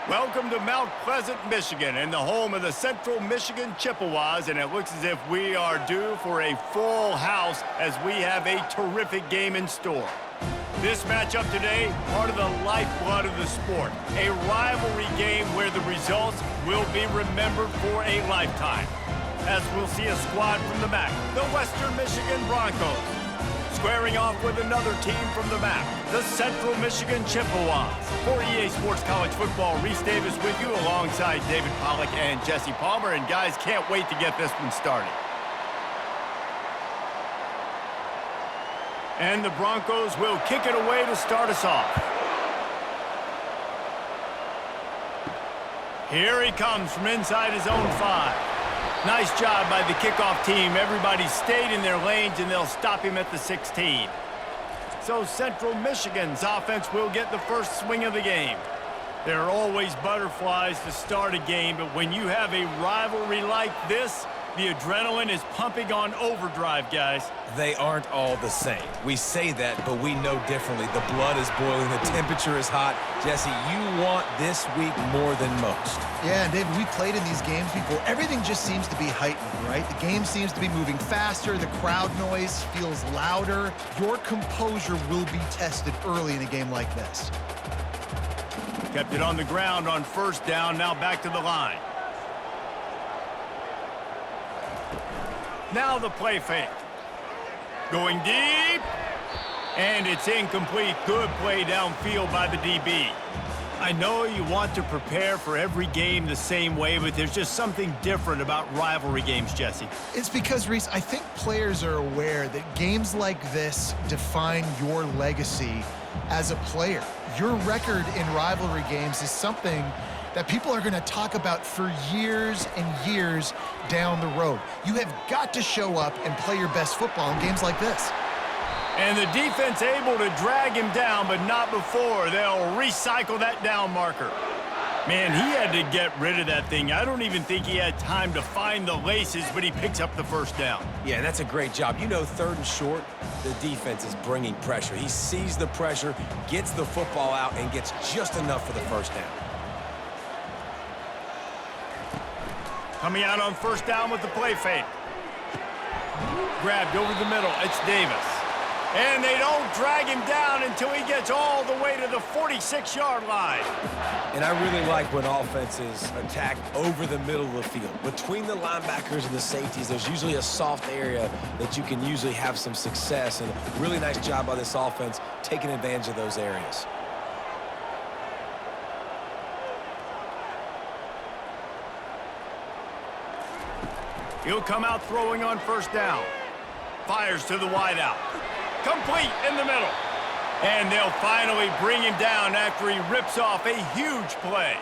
Welcome to Mount Pleasant, Michigan, and the home of the Central Michigan Chippewas, and it looks as if we are due for a full house as we have a terrific game in store. This matchup today, part of the lifeblood of the sport, a rivalry game where the results will be remembered for a lifetime. As we'll see a squad from the MAC, the Western Michigan Broncos, squaring off with another team from the MAC, the Central Michigan Chippewas. For EA Sports College Football, Reese Davis with you alongside David Pollack and Jesse Palmer. And guys, can't wait to get this one started. And the Broncos will kick it away to start us off. Here he comes from inside his own 5. Nice job by the kickoff team. Everybody stayed in their lanes, and they'll stop him at the 16. So Central Michigan's offense will get the first swing of the game. There are always butterflies to start a game, but when you have a rivalry like this, the adrenaline is pumping on overdrive, guys. They aren't all the same. We say that, but we know differently. The blood is boiling. The temperature is hot. Jesse, you want this week more than most. Yeah, and David, we played in these games before. Everything just seems to be heightened, right? The game seems to be moving faster. The crowd noise feels louder. Your composure will be tested early in a game like this. Kept it on the ground on first down. Now back to the line. Now the play fake. Going deep. And it's incomplete. Good play downfield by the DB. I know you want to prepare for every game the same way, but there's just something different about rivalry games, Jesse. It's because, Reese, I think players are aware that games like this define your legacy as a player. Your record in rivalry games is something that people are going to talk about for years and years down the road. You have got to show up and play your best football in games like this. And the defense able to drag him down, but not before. They'll recycle that down marker. Man, he had to get rid of that thing. I don't even think he had time to find the laces, but he picks up the first down. Yeah, that's a great job. You know, 3rd and short, the defense is bringing pressure. He sees the pressure, gets the football out, and gets just enough for the first down. Coming out on first down with the play fake. Grabbed over the middle. It's Davis. And they don't drag him down until he gets all the way to the 46-yard line. And I really like when offenses attack over the middle of the field. Between the linebackers and the safeties, there's usually a soft area that you can usually have some success. And a really nice job by this offense taking advantage of those areas. He'll come out throwing on first down. Fires to the wideout. Complete in the middle. And they'll finally bring him down after he rips off a huge play.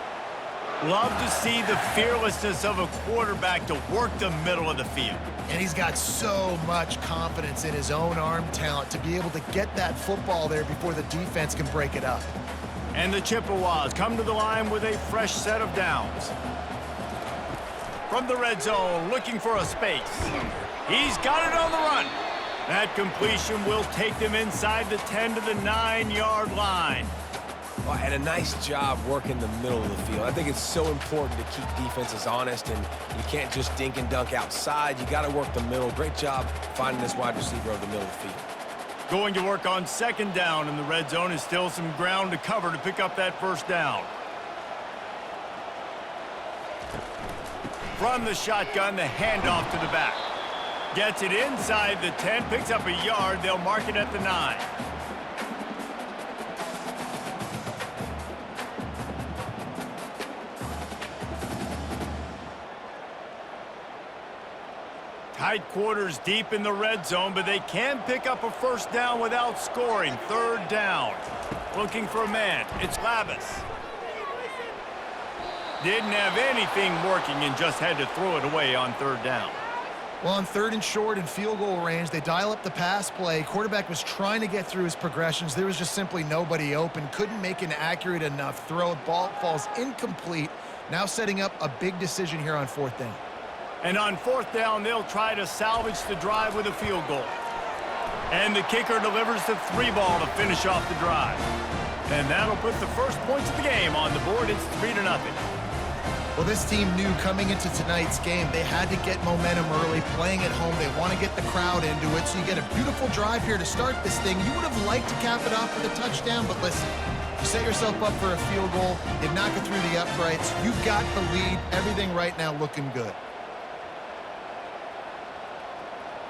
Love to see the fearlessness of a quarterback to work the middle of the field. And he's got so much confidence in his own arm talent to be able to get that football there before the defense can break it up. And the Chippewas come to the line with a fresh set of downs. From the red zone, looking for a space. He's got it on the run. That completion will take them inside the 10 to the 9-yard line. Well, and a nice job working the middle of the field. I think it's so important to keep defenses honest, and you can't just dink and dunk outside. You got to work the middle. Great job finding this wide receiver over the middle of the field. Going to work on second down in the red zone is still some ground to cover to pick up that first down. From the shotgun, the handoff to the back. Gets it inside the 10, picks up a yard. They'll mark it at the 9. Tight quarters deep in the red zone, but they can pick up a first down without scoring. 3rd down. Looking for a man. It's Labus. Didn't have anything working and just had to throw it away on 3rd down. Well, on 3rd and short and field goal range, they dial up the pass play. Quarterback was trying to get through his progressions. There was just simply nobody open. Couldn't make an accurate enough throw. Ball falls incomplete. Now setting up a big decision here on 4th down. And on 4th down, they'll try to salvage the drive with a field goal. And the kicker delivers the 3 ball to finish off the drive. And that'll put the first points of the game on the board. It's 3-0. Well, this team knew coming into tonight's game they had to get momentum early, playing at home. They want to get the crowd into it, so you get a beautiful drive here to start this thing. You would have liked to cap it off with a touchdown, but listen, you set yourself up for a field goal, you knock it through the uprights, you've got the lead, everything right now looking good.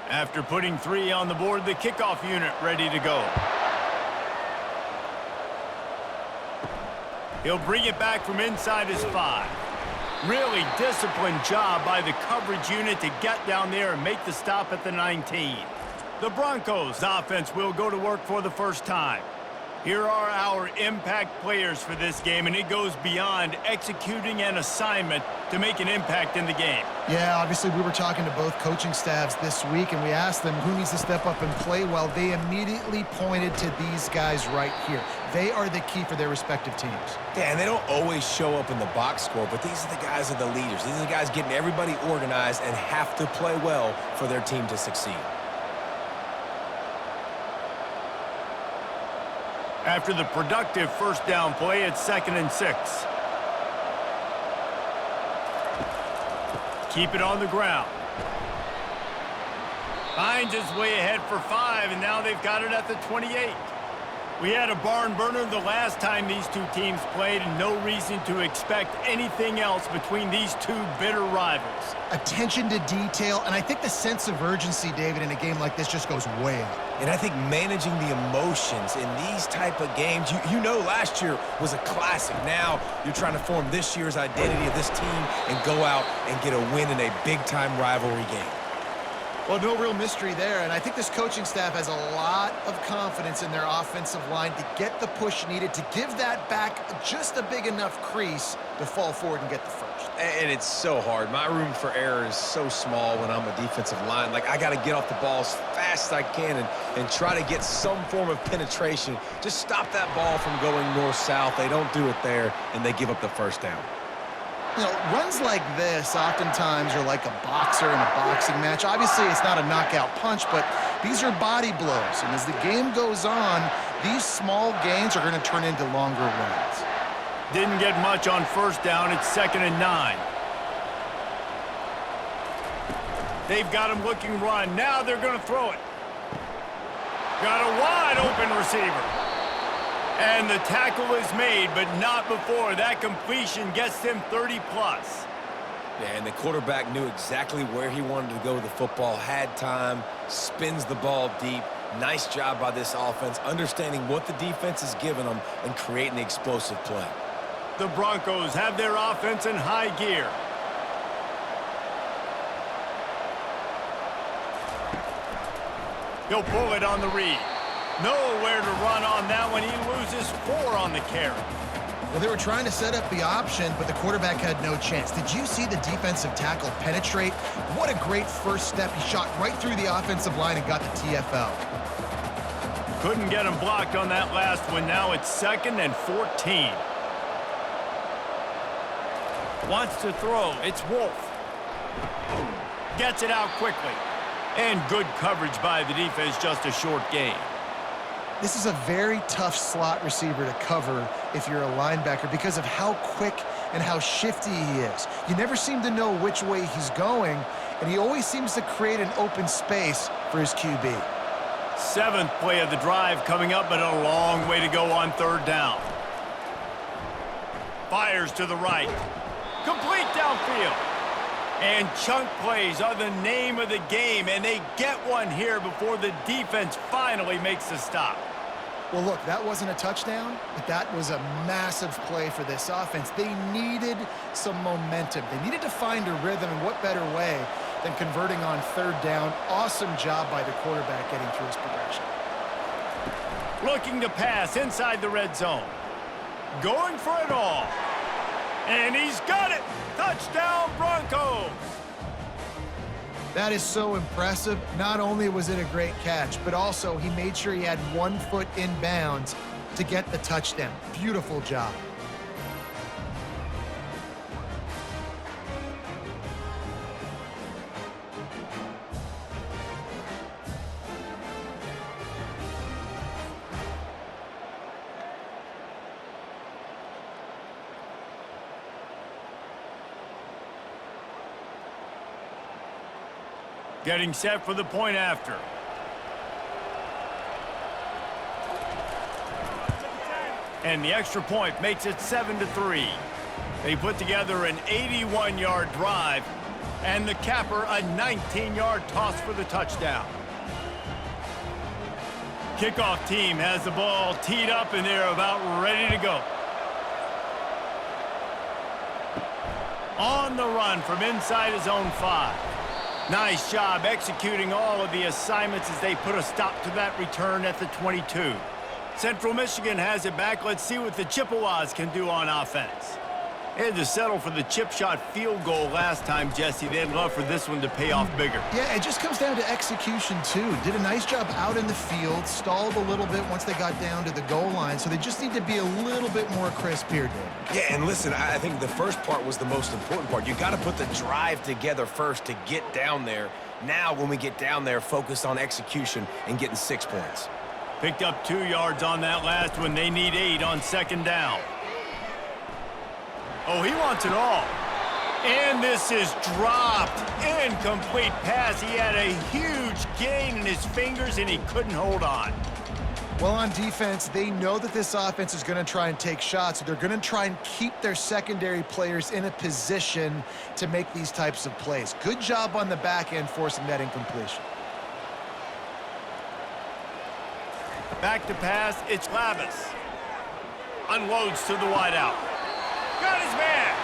After putting 3 on the board, the kickoff unit ready to go. He'll bring it back from inside his 5. Really disciplined job by the coverage unit to get down there and make the stop at the 19. The Broncos offense will go to work for the first time. Here are our impact players for this game, and it goes beyond executing an assignment to make an impact in the game. Yeah, obviously we were talking to both coaching staffs this week, and we asked them who needs to step up and play well. They immediately pointed to these guys right here. They are the key for their respective teams. Yeah, and they don't always show up in the box score, but these are the guys that are the leaders. These are the guys getting everybody organized and have to play well for their team to succeed. After the productive first down play, it's 2nd and 6. Keep it on the ground. Finds his way ahead for 5, and now they've got it at the 28. We had a barn burner the last time these two teams played, and no reason to expect anything else between these two bitter rivals. Attention to detail, and I think the sense of urgency, David, in a game like this just goes way up. And I think managing the emotions in these type of games, you know last year was a classic. Now you're trying to form this year's identity of this team and go out and get a win in a big-time rivalry game. Well, no real mystery there, and I think this coaching staff has a lot of confidence in their offensive line to get the push needed to give that back just a big enough crease to fall forward and get the first. And it's so hard. My room for error is so small when I'm a defensive line. Like, I got to get off the ball as fast as I can and try to get some form of penetration. Just stop that ball from going north-south. They don't do it there, and they give up the first down. You know, runs like this oftentimes are like a boxer in a boxing match. Obviously, it's not a knockout punch, but these are body blows. And as the game goes on, these small gains are going to turn into longer runs. Didn't get much on first down. It's 2nd and 9. They've got him looking run. Now they're going to throw it. Got a wide open receiver. And the tackle is made, but not before. That completion gets them 30-plus. Yeah, and the quarterback knew exactly where he wanted to go with the football, had time, spins the ball deep. Nice job by this offense, understanding what the defense is giving them and creating the explosive play. The Broncos have their offense in high gear. He'll pull it on the read. Nowhere to run on that one. He loses 4 on the carry. Well, they were trying to set up the option, but the quarterback had no chance. Did you see the defensive tackle penetrate? What a great first step. He shot right through the offensive line and got the TFL. Couldn't get him blocked on that last one. Now it's 2nd and 14. Wants to throw. It's Wolf. Gets it out quickly. And good coverage by the defense, just a short gain. This is a very tough slot receiver to cover if you're a linebacker because of how quick and how shifty he is. You never seem to know which way he's going, and he always seems to create an open space for his QB. 7th play of the drive coming up, but a long way to go on 3rd down. Fires to the right. Complete downfield. And chunk plays are the name of the game, and they get one here before the defense finally makes the stop. Well, look, that wasn't a touchdown, but that was a massive play for this offense. They needed some momentum. They needed to find a rhythm, and what better way than converting on 3rd down. Awesome job by the quarterback getting through his progression. Looking to pass inside the red zone. Going for it all. And he's got it. Touchdown, Broncos. That is so impressive. Not only was it a great catch, but also he made sure he had 1 foot in bounds to get the touchdown. Beautiful job. Getting set for the point after. And the extra point makes it 7-3. They put together an 81-yard drive, and the capper a 19-yard toss for the touchdown. Kickoff team has the ball teed up, and they're about ready to go. On the run from inside his own 5. Nice job executing all of the assignments as they put a stop to that return at the 22. Central Michigan has it back. Let's see what the Chippewas can do on offense. They had to settle for the chip shot field goal last time, Jesse. They'd love for this one to pay off bigger. Yeah, it just comes down to execution, too. Did a nice job out in the field, stalled a little bit once they got down to the goal line, so they just need to be a little bit more crisp here, Dave. Yeah, and listen, I think the first part was the most important part. You got to put the drive together first to get down there. Now, when we get down there, focus on execution and getting 6 points. Picked up 2 yards on that last one. They need 8 on second down. Oh, he wants it all. And this is dropped. Incomplete pass. He had a huge gain in his fingers, and he couldn't hold on. Well, on defense, they know that this offense is going to try and take shots. So they're going to try and keep their secondary players in a position to make these types of plays. Good job on the back end forcing that incompletion. Back to pass. It's Lavis. Unloads to the wideout. Got his man.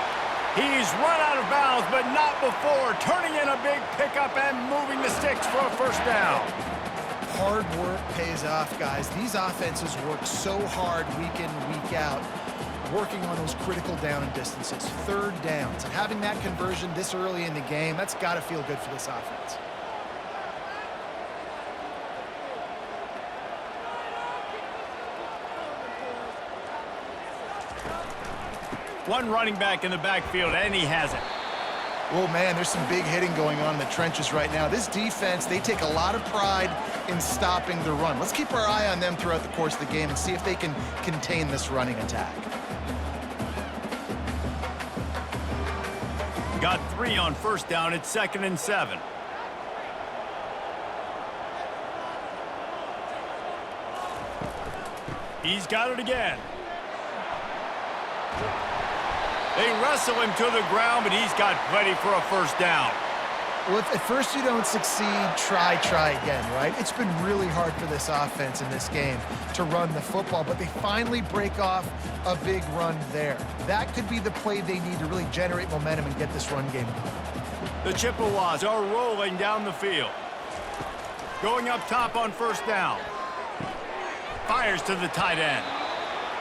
He's run out of bounds, but not before. Turning in a big pickup and moving the sticks for a first down. Hard work pays off, guys. These offenses work so hard week in, week out, working on those critical down and distances, third downs. And having that conversion this early in the game, that's got to feel good for this offense. One running back in the backfield, and he has it. Oh, man, there's some big hitting going on in the trenches right now. This defense, they take a lot of pride in stopping the run. Let's keep our eye on them throughout the course of the game and see if they can contain this running attack. Got 3 on first down. It's 2nd and 7. He's got it again. They wrestle him to the ground, but he's got plenty for a first down. Well, if at first you don't succeed, try again, right? It's been really hard for this offense in this game to run the football, but they finally break off a big run there. That could be the play they need to really generate momentum and get this run game going. The Chippewas are rolling down the field. Going up top on first down. Fires to the tight end.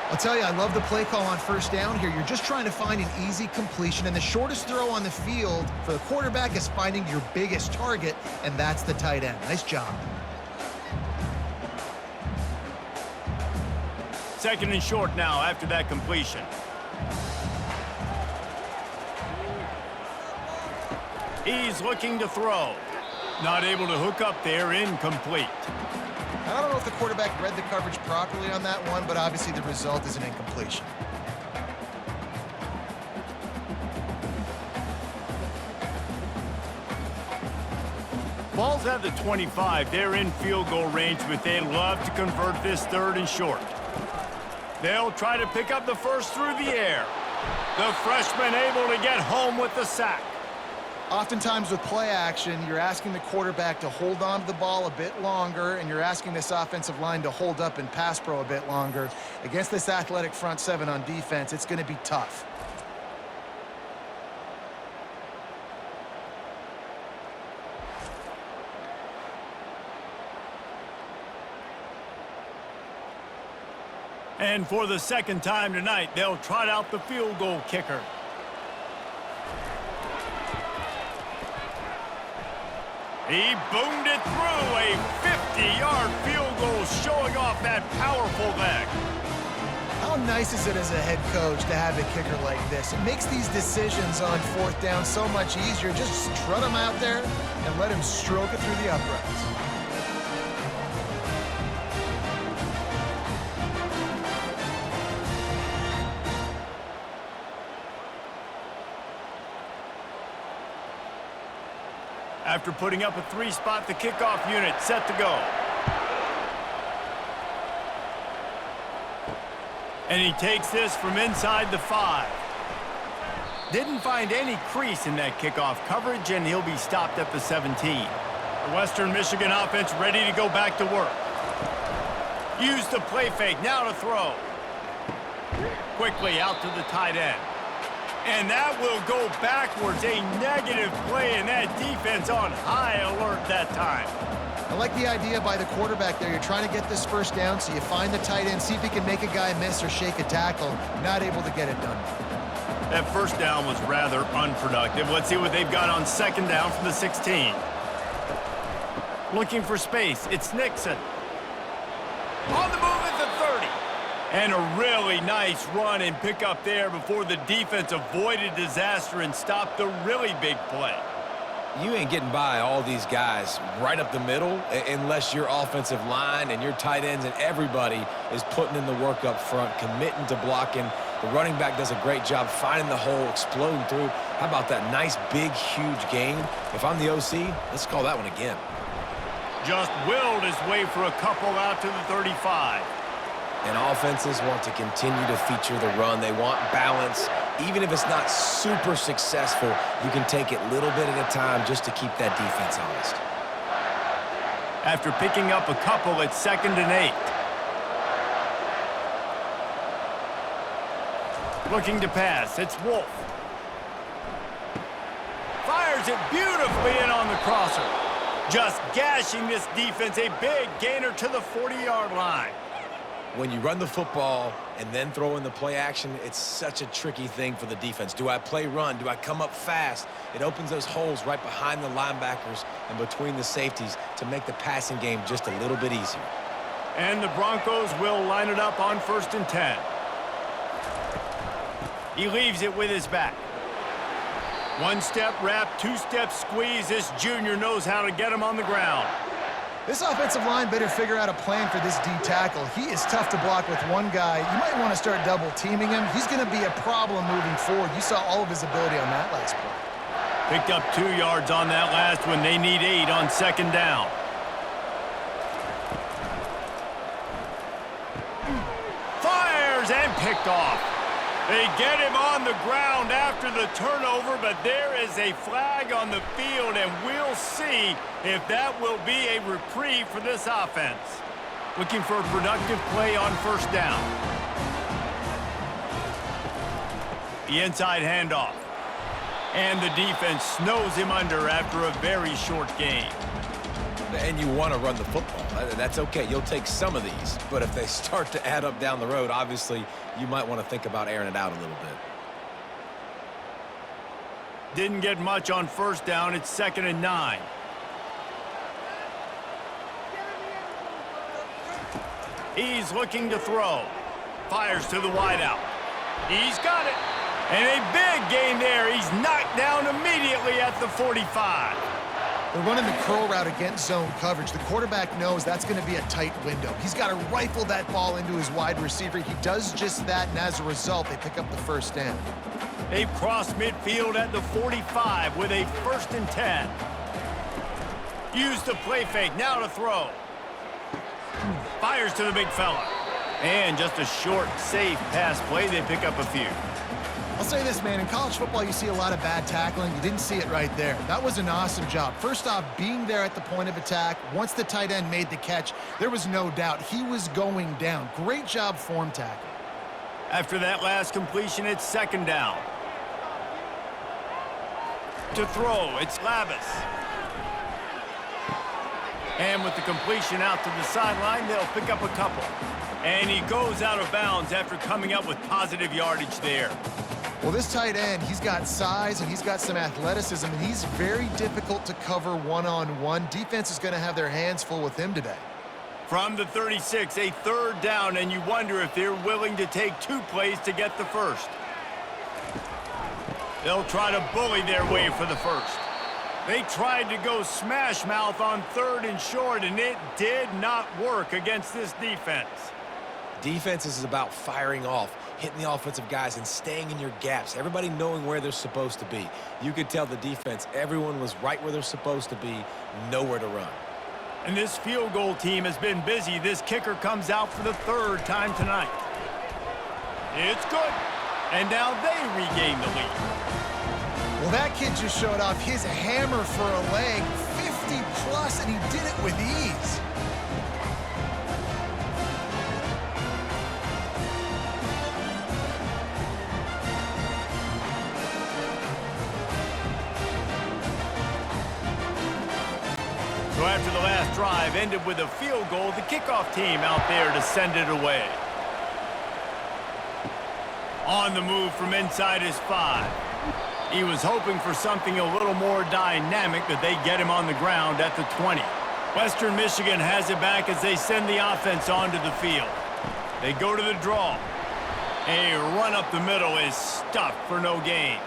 I'll tell you, I love the play call on first down here. You're just trying to find an easy completion, and the shortest throw on the field for the quarterback is finding your biggest target, and that's the tight end. Nice job. 2nd and short now after that completion. He's looking to throw. Not able to hook up there, incomplete. I don't know if the quarterback read the coverage properly on that one, but obviously the result is an incompletion. Ball's at the 25. They're in field goal range, but they'd love to convert this 3rd and short. They'll try to pick up the first through the air. The freshman able to get home with the sack. Oftentimes with play action, you're asking the quarterback to hold on to the ball a bit longer, and you're asking this offensive line to hold up in pass pro a bit longer. Against this athletic front 7 on defense, it's going to be tough. And for the 2nd time tonight, they'll trot out the field goal kicker. He boomed it through a 50-yard field goal, showing off that powerful leg. How nice is it as a head coach to have a kicker like this? It makes these decisions on 4th down so much easier. Just strut him out there and let him stroke it through the uprights. After putting up a 3-spot, the kickoff unit set to go. And he takes this from inside the 5. Didn't find any crease in that kickoff coverage, and he'll be stopped at the 17. The Western Michigan offense ready to go back to work. Use the play fake, now to throw. Quickly out to the tight end. And that will go backwards. A negative play, and that defense on high alert that time. I like the idea by the quarterback there. You're trying to get this first down, so you find the tight end, see if he can make a guy miss or shake a tackle. Not able to get it done. That first down was rather unproductive. Let's see what they've got on second down from the 16. Looking for space. It's Nixon. On the move at the 30. And a really nice run and pick up there before the defense avoided disaster and stopped the really big play. You ain't getting by all these guys right up the middle unless your offensive line and your tight ends and everybody is putting in the work up front, committing to blocking. The running back does a great job finding the hole, exploding through. How about that nice, big, huge gain? If I'm the OC, let's call that one again. Just willed his way for a couple out to the 35. And offenses want to continue to feature the run. They want balance. Even if it's not super successful, you can take it little bit at a time just to keep that defense honest. After picking up a couple, it's 2nd and 8. Looking to pass, it's Wolf. Fires it beautifully in on the crosser. Just gashing this defense, a big gainer to the 40-yard line. When you run the football and then throw in the play action, it's such a tricky thing for the defense. Do I play run? Do I come up fast? It opens those holes right behind the linebackers and between the safeties to make the passing game just a little bit easier. And the Broncos will line it up on 1st and 10. He leaves it with his back. 1-step wrap, 2-step squeeze. This junior knows how to get him on the ground. This offensive line better figure out a plan for this D tackle. He is tough to block with one guy. You might want to start double teaming him. He's going to be a problem moving forward. You saw all of his ability on that last play. Picked up 2 yards on that last one. They need 8 on 2nd down. Fires and picked off. They get him on the ground after the turnover, but there is a flag on the field, and we'll see if that will be a reprieve for this offense. Looking for a productive play on 1st down. The inside handoff. And the defense snows him under after a very short game. And you want to run the football. That's okay. You'll take some of these. But if they start to add up down the road, obviously, you might want to think about airing it out a little bit. Didn't get much on 1st down. It's 2nd and 9. He's looking to throw. Fires to the wideout. He's got it. And a big gain there. He's knocked down immediately at the 45. They're running the curl route against zone coverage. The quarterback knows that's going to be a tight window. He's got to rifle that ball into his wide receiver. He does just that, and as a result, they pick up the 1st down. They've crossed midfield at the 45 with a 1st and 10. Use the play fake, now to throw. Fires to the big fella. And just a short, safe pass play. They pick up a few. I'll say this, man, in college football, you see a lot of bad tackling. You didn't see it right there. That was an awesome job. First off, being there at the point of attack. Once the tight end made the catch, there was no doubt he was going down. Great job form tackle. After that last completion, it's 2nd down. To throw, it's Lavis. And with the completion out to the sideline, they'll pick up a couple. And he goes out of bounds after coming up with positive yardage there. Well, this tight end, he's got size and he's got some athleticism, and he's very difficult to cover one-on-one. Defense is going to have their hands full with him today. From the 36, a 3rd down, and you wonder if they're willing to take 2 plays to get the 1st. They'll try to bully their way for the 1st. They tried to go smash mouth on 3rd and short, and it did not work against this defense. Defense is about firing off. hitting the offensive guys and staying in your gaps, everybody knowing where they're supposed to be. You could tell the defense, everyone was right where they're supposed to be, nowhere to run. And this field goal team has been busy. This kicker comes out for the third time tonight. It's good. And now they regain the lead. Well, that kid just showed off his hammer for a leg, 50+, and he did it with ease. So after the last drive ended with a field goal, the kickoff team out there to send it away. On the move from inside his 5. He was hoping for something a little more dynamic, but they get him on the ground at the 20. Western Michigan has it back as they send the offense onto the field. They go to the draw. A run up the middle is stuffed for no gain.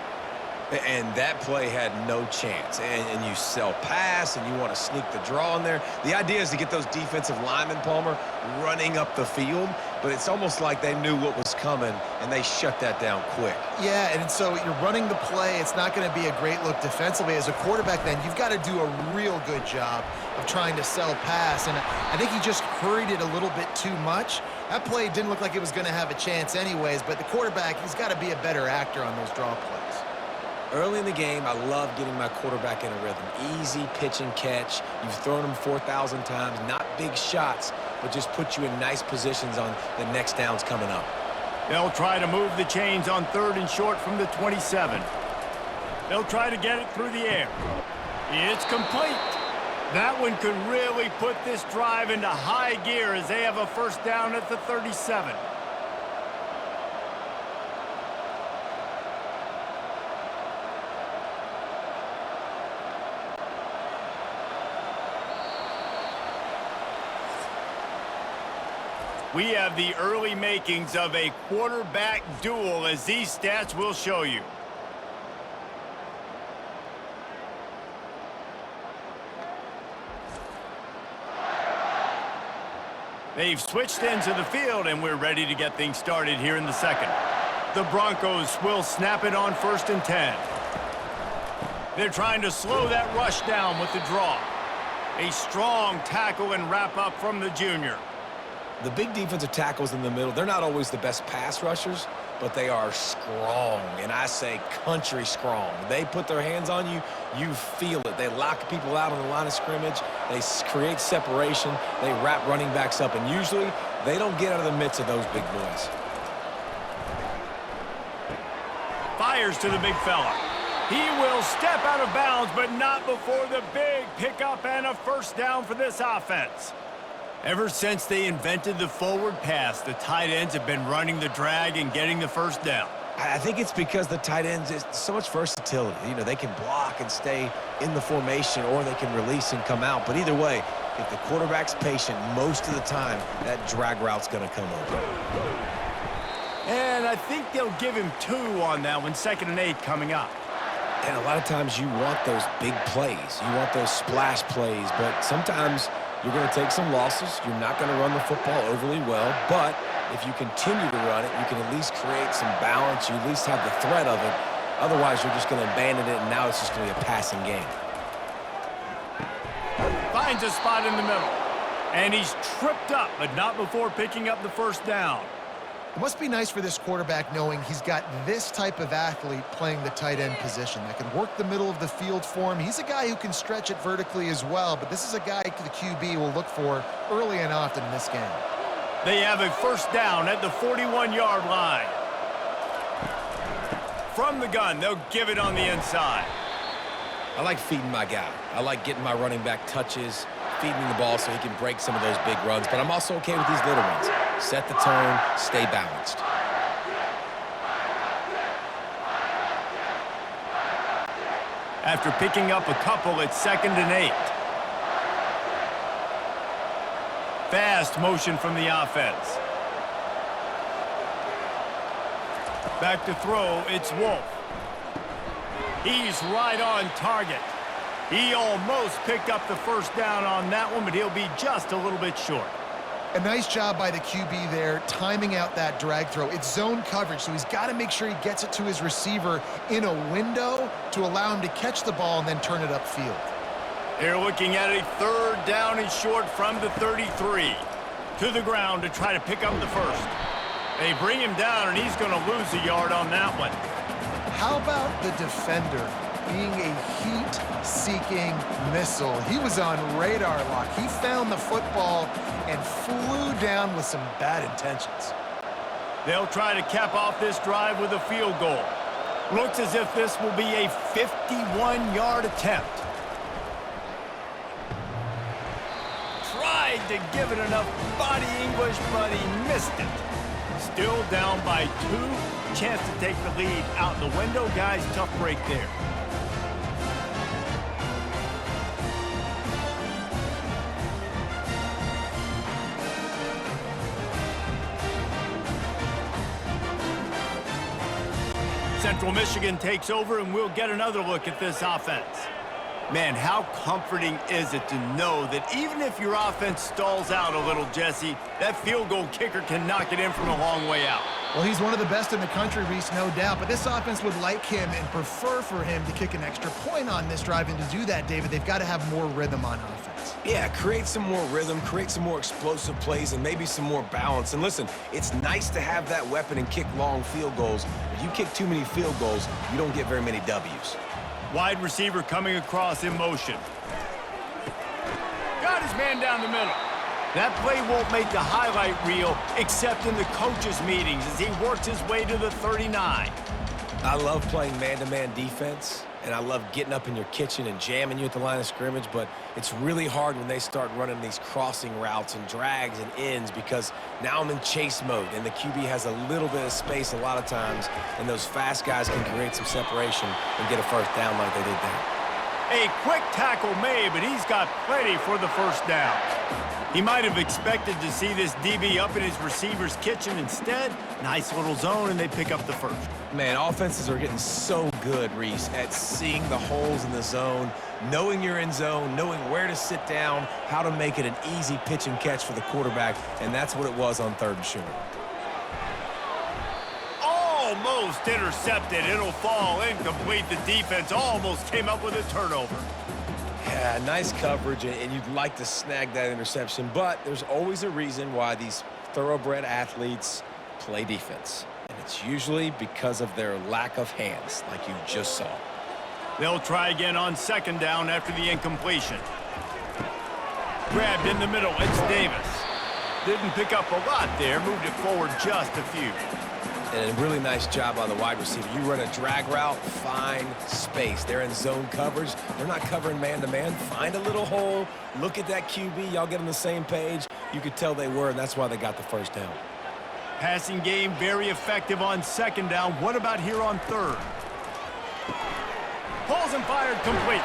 And that play had no chance. And you sell pass, and you want to sneak the draw in there. The idea is to get those defensive linemen, Palmer, running up the field. But it's almost like they knew what was coming, and they shut that down quick. Yeah, and so you're running the play. It's not going to be a great look defensively. As a quarterback, then, you've got to do a real good job of trying to sell pass. And I think he just hurried it a little bit too much. That play didn't look like it was going to have a chance anyways, but the quarterback, he's got to be a better actor on those draw plays. Early in the game, I love getting my quarterback in a rhythm. Easy pitch and catch. You've thrown him 4,000 times. Not big shots, but just put you in nice positions on the next downs coming up. They'll try to move the chains on 3rd and short from the 27. They'll try to get it through the air. It's complete. That one could really put this drive into high gear as they have a first down at the 37. We have the early makings of a quarterback duel, as these stats will show you. They've switched ends of the field, and we're ready to get things started here in the second. The Broncos will snap it on 1st and 10. They're trying to slow that rush down with the draw. A strong tackle and wrap up from the junior. The big defensive tackles in the middle, they're not always the best pass rushers, but they are strong, and I say country strong. They put their hands on you, you feel it. They lock people out on the line of scrimmage. They create separation. They wrap running backs up, and usually they don't get out of the midst of those big boys. Fires to the big fella. He will step out of bounds, but not before the big pickup and a first down for this offense. Ever since they invented the forward pass, the tight ends have been running the drag and getting the first down. I think it's because the tight ends is so much versatility. You know, they can block and stay in the formation, or they can release and come out. But either way, if the quarterback's patient, most of the time, that drag route's going to come open. And I think they'll give him 2 on that one, 2nd and 8 coming up. And a lot of times you want those big plays. You want those splash plays, but sometimes you're going to take some losses. You're not going to run the football overly well, but if you continue to run it, you can at least create some balance. You at least have the threat of it. Otherwise, you're just going to abandon it, and now it's just going to be a passing game. Finds a spot in the middle. And he's tripped up, but not before picking up the first down. It must be nice for this quarterback knowing he's got this type of athlete playing the tight end position that can work the middle of the field for him. He's a guy who can stretch it vertically as well, but this is a guy the QB will look for early and often in this game. They have a first down at the 41-yard line. From the gun, they'll give it on the inside. I like feeding my guy. I like getting my running back touches, feeding him the ball so he can break some of those big runs, but I'm also okay with these little ones. Set the tone, stay balanced. After picking up a couple, it's 2nd and 8. Fast motion from the offense. Back to throw, it's Wolf. He's right on target. He almost picked up the first down on that one, but he'll be just a little bit short. A nice job by the QB there, timing out that drag throw. It's zone coverage, so he's got to make sure he gets it to his receiver in a window to allow him to catch the ball and then turn it upfield. They're looking at a 3rd down and short from the 33. To the ground to try to pick up the first. They bring him down, and he's going to lose a yard on that one. How about the defender being a heat-seeking missile? He was on radar lock. He found the football and flew down with some bad intentions. They'll try to cap off this drive with a field goal. Looks as if this will be a 51-yard attempt. Tried to give it enough body English, but he missed it. Still down by 2. Chance to take the lead out the window. Guys, tough break there. Central Michigan takes over, and we'll get another look at this offense. Man, how comforting is it to know that even if your offense stalls out a little, Jesse, that field goal kicker can knock it in from a long way out. Well, he's one of the best in the country, Reese, no doubt. But this offense would like him and prefer for him to kick an extra point on this drive. And to do that, David, they've got to have more rhythm on offense. Yeah, create some more rhythm, create some more explosive plays, and maybe some more balance. And listen, it's nice to have that weapon and kick long field goals. If you kick too many field goals, you don't get very many W's. Wide receiver coming across in motion. Got his man down the middle. That play won't make the highlight reel except in the coaches' meetings as he works his way to the 39. I love playing man-to-man defense, and I love getting up in your kitchen and jamming you at the line of scrimmage, but it's really hard when they start running these crossing routes and drags and ends because now I'm in chase mode, and the QB has a little bit of space a lot of times, and those fast guys can create some separation and get a first down like they did there. A quick tackle made, but he's got plenty for the first down. He might have expected to see this DB up in his receiver's kitchen. Instead, nice little zone, and they pick up the first. Man, offenses are getting so good, Reese, at seeing the holes in the zone, knowing you're in zone, knowing where to sit down, how to make it an easy pitch and catch for the quarterback, and that's what it was on 3rd and short. Almost intercepted. It'll fall incomplete. The defense almost came up with a turnover. Yeah, nice coverage, and you'd like to snag that interception, but there's always a reason why these thoroughbred athletes play defense. And it's usually because of their lack of hands, like you just saw. They'll try again on 2nd down after the incompletion. Grabbed in the middle, it's Davis. Didn't pick up a lot there, moved it forward just a few. And a really nice job on the wide receiver. You run a drag route, find space. They're in zone coverage. They're not covering man-to-man. Find a little hole. Look at that QB. Y'all get on the same page. You could tell they were, and that's why they got the first down. Passing game very effective on 2nd down. What about here on 3rd? Pulls and fired complete.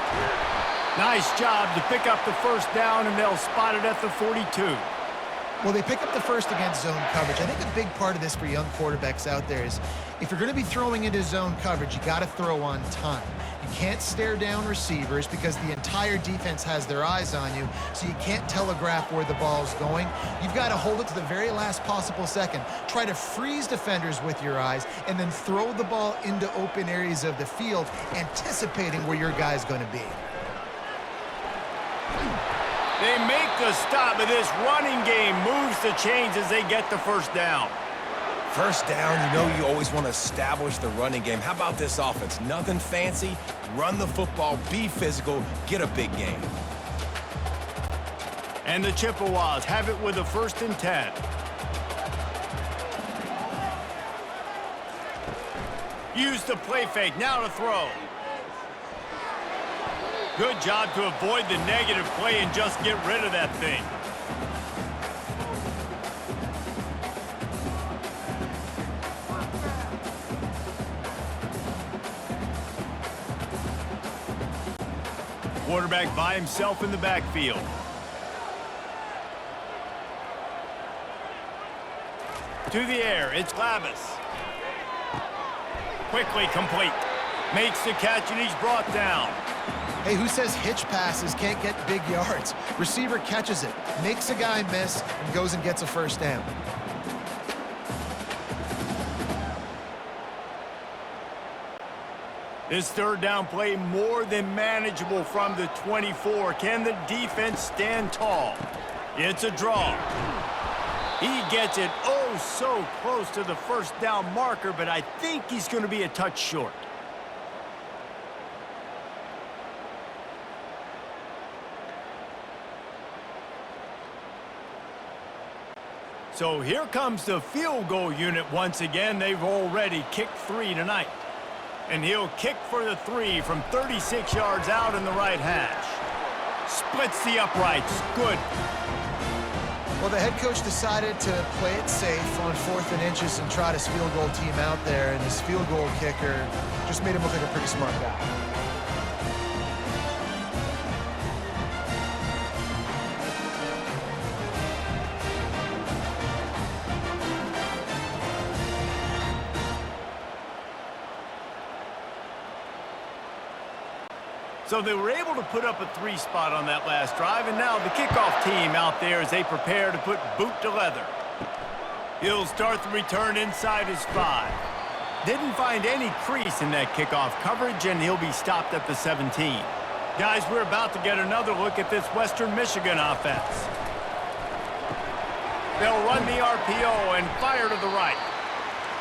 Nice job to pick up the first down, and they'll spot it at the 42. Well, they pick up the first against zone coverage. I think a big part of this for young quarterbacks out there is if you're going to be throwing into zone coverage, you got to throw on time. You can't stare down receivers because the entire defense has their eyes on you, so you can't telegraph where the ball's going. You've got to hold it to the very last possible second. Try to freeze defenders with your eyes and then throw the ball into open areas of the field, anticipating where your guy's going to be. They make the stop, but this running game moves the chains as they get the first down. First down, you know you always want to establish the running game. How about this offense? Nothing fancy. Run the football, be physical, get a big gain. And the Chippewas have it with a 1st and 10. Use the play fake, now to throw. Good job to avoid the negative play and just get rid of that thing. Quarterback by himself in the backfield. To the air, it's Labus. Quickly complete. Makes the catch and he's brought down. Hey, who says hitch passes can't get big yards? Receiver catches it, makes a guy miss, and goes and gets a first down. This third down play more than manageable from the 24. Can the defense stand tall? It's a draw. He gets it oh so close to the first down marker, but I think he's going to be a touch short. So here comes the field goal unit once again. They've already kicked 3 tonight. And he'll kick for the 3 from 36 yards out in the right hash. Splits the uprights. Good. Well, the head coach decided to play it safe on 4th and inches and trot his field goal team out there, and his field goal kicker just made him look like a pretty smart guy. So they were able to put up a 3 spot on that last drive, and now the kickoff team out there as they prepare to put boot to leather. He'll start the return inside his 5. Didn't find any crease in that kickoff coverage, and he'll be stopped at the 17. Guys, we're about to get another look at this Western Michigan offense. They'll run the RPO and fire to the right.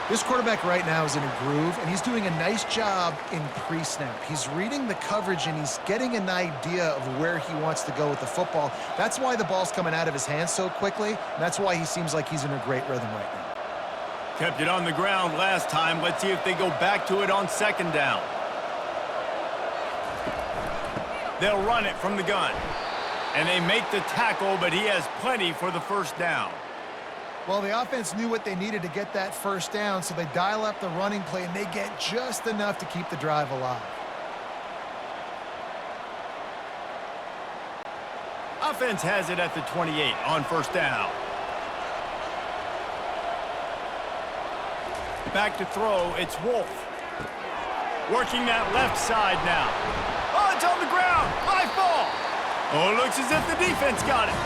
This quarterback right now is in a groove, and he's doing a nice job in pre-snap. He's reading the coverage, and he's getting an idea of where he wants to go with the football. That's why the ball's coming out of his hands so quickly, and that's why he seems like he's in a great rhythm right now. Kept it on the ground last time. Let's see if they go back to it on 2nd down. They'll run it from the gun. And they make the tackle, but he has plenty for the first down. Well, the offense knew what they needed to get that first down, so they dial up the running play, and they get just enough to keep the drive alive. Offense has it at the 28 on 1st down. Back to throw, it's Wolf. Working that left side now. Oh, it's on the ground. High fall. Oh, it looks as if the defense got it.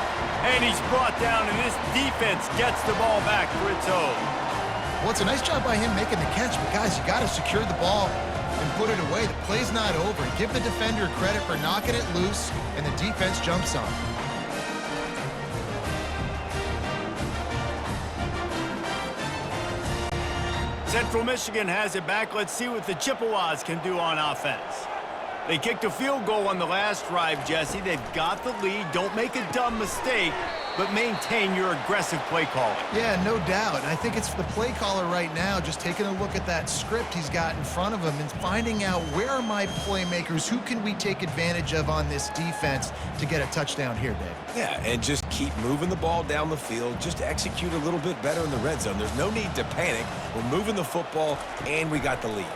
And he's brought down, and this defense gets the ball back for its own. Well, it's a nice job by him making the catch, but guys, you got to secure the ball and put it away. The play's not over. Give the defender credit for knocking it loose, and the defense jumps on. Central Michigan has it back. Let's see what the Chippewas can do on offense. They kicked a field goal on the last drive, Jesse. They've got the lead. Don't make a dumb mistake, but maintain your aggressive play calling. Yeah, no doubt. And I think it's the play caller right now just taking a look at that script he's got in front of him and finding out where are my playmakers, who can we take advantage of on this defense to get a touchdown here, Dave. Yeah, and just keep moving the ball down the field. Just execute a little bit better in the red zone. There's no need to panic. We're moving the football, and we got the lead.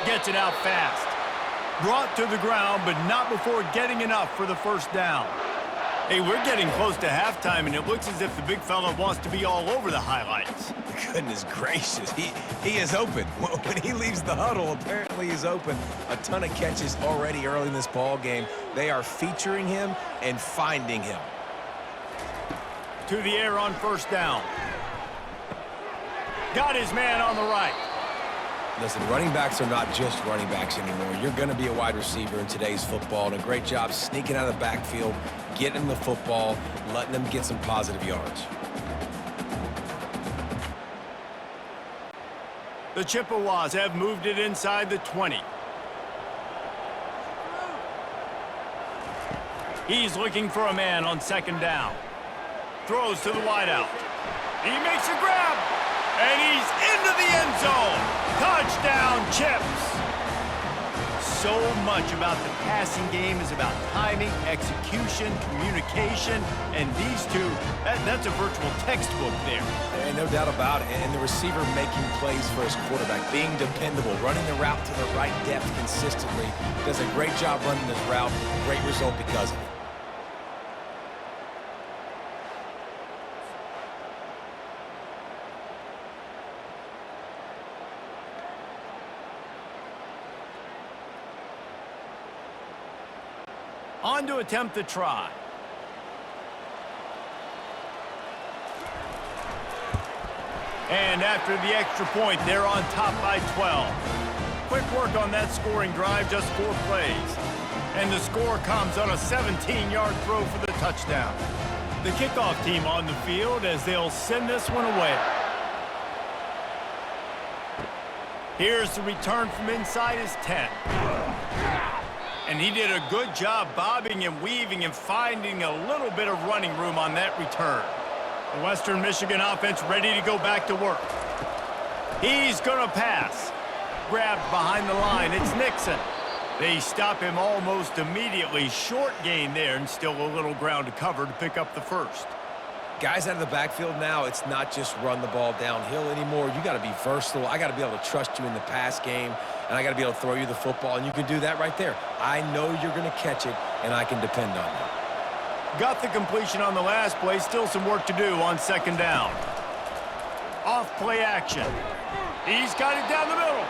Gets it out fast. Brought to the ground, but not before getting enough for the first down. Hey, we're getting close to halftime, and it looks as if the big fella wants to be all over the highlights. Goodness gracious, he is open. When he leaves the huddle, apparently he's open. A ton of catches already early in this ball game. They are featuring him and finding him. To the air on 1st down. Got his man on the right. Listen, running backs are not just running backs anymore. You're going to be a wide receiver in today's football, and a great job sneaking out of the backfield, getting the football, letting them get some positive yards. The Chippewas have moved it inside the 20. He's looking for a man on 2nd down. Throws to the wideout. He makes a grab, and he's into the end zone. Touchdown, Chips. So much about the passing game is about timing, execution, communication, and these two, that's a virtual textbook there. And no doubt about it. And the receiver making plays for his quarterback, being dependable, running the route to the right depth consistently. Does a great job running this route. Great result because of it. On to attempt the try. And after the extra point, they're on top by 12. Quick work on that scoring drive, just 4 plays. And the score comes on a 17-yard throw for the touchdown. The kickoff team on the field as they'll send this one away. Here's the return from inside his 10. And he did a good job bobbing and weaving and finding a little bit of running room on that return. The Western Michigan offense ready to go back to work. He's going to pass. Grabbed behind the line. It's Nixon. They stop him almost immediately. Short gain there and still a little ground to cover to pick up the first. Guys out of the backfield now, it's not just run the ball downhill anymore. You got to be versatile. I got to be able to trust you in the pass game, and I got to be able to throw you the football, and you can do that right there. I know you're going to catch it, and I can depend on you. Got the completion on the last play. Still some work to do on second down. Off play action. He's got it down the middle.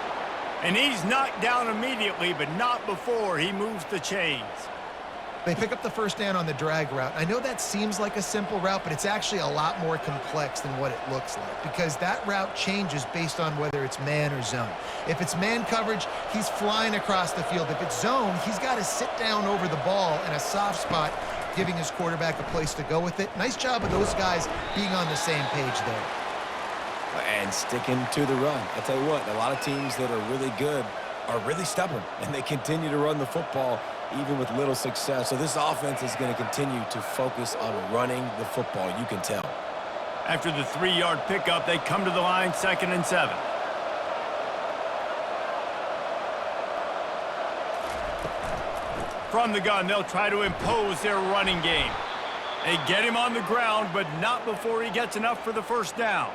And he's knocked down immediately, but not before he moves the chains. They pick up the first down on the drag route. I know that seems like a simple route, but it's actually a lot more complex than what it looks like because that route changes based on whether it's man or zone. If it's man coverage, he's flying across the field. If it's zone, he's got to sit down over the ball in a soft spot, giving his quarterback a place to go with it. Nice job of those guys being on the same page there. And sticking to the run. I tell you what, a lot of teams that are really good are really stubborn, and they continue to run the football even with little success. So this offense is going to continue to focus on running the football, you can tell. After the 3-yard pickup, they come to the line, 2nd and 7. From the gun, they'll try to impose their running game. They get him on the ground, but not before he gets enough for the first down.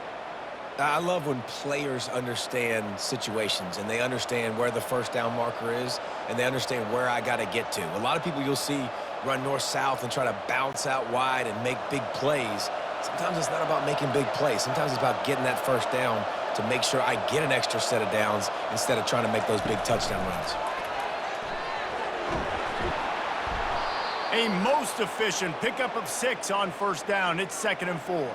I love when players understand situations and they understand where the first down marker is and they understand where I got to get to. A lot of people you'll see run north-south and try to bounce out wide and make big plays. Sometimes it's not about making big plays. Sometimes it's about getting that first down to make sure I get an extra set of downs instead of trying to make those big touchdown runs. A most efficient pickup of 6 on first down. It's 2nd and 4.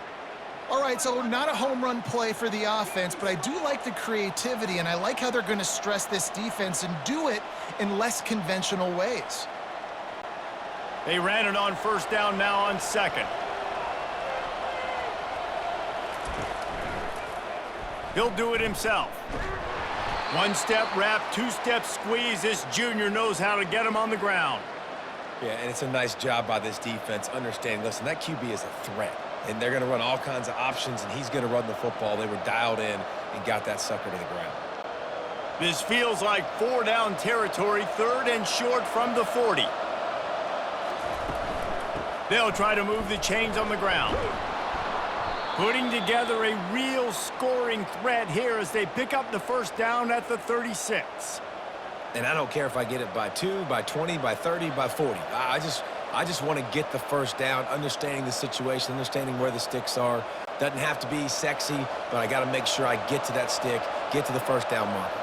All right, so not a home run play for the offense, but I do like the creativity, and I like how they're going to stress this defense and do it in less conventional ways. They ran it on first down, now on 2nd. He'll do it himself. 1-step wrap, 2-step squeeze. This junior knows how to get him on the ground. Yeah, and it's a nice job by this defense understanding, listen, that QB is a threat. And they're going to run all kinds of options, and he's going to run the football. They were dialed in and got that sucker to the ground. This feels like 4-down territory, 3rd and short from the 40. They'll try to move the chains on the ground. Putting together a real scoring threat here as they pick up the first down at the 36. And I don't care if I get it by 2, by 20, by 30, by 40. I just want to get the first down, understanding the situation, understanding where the sticks are. Doesn't have to be sexy, but I got to make sure I get to that stick, get to the first down marker.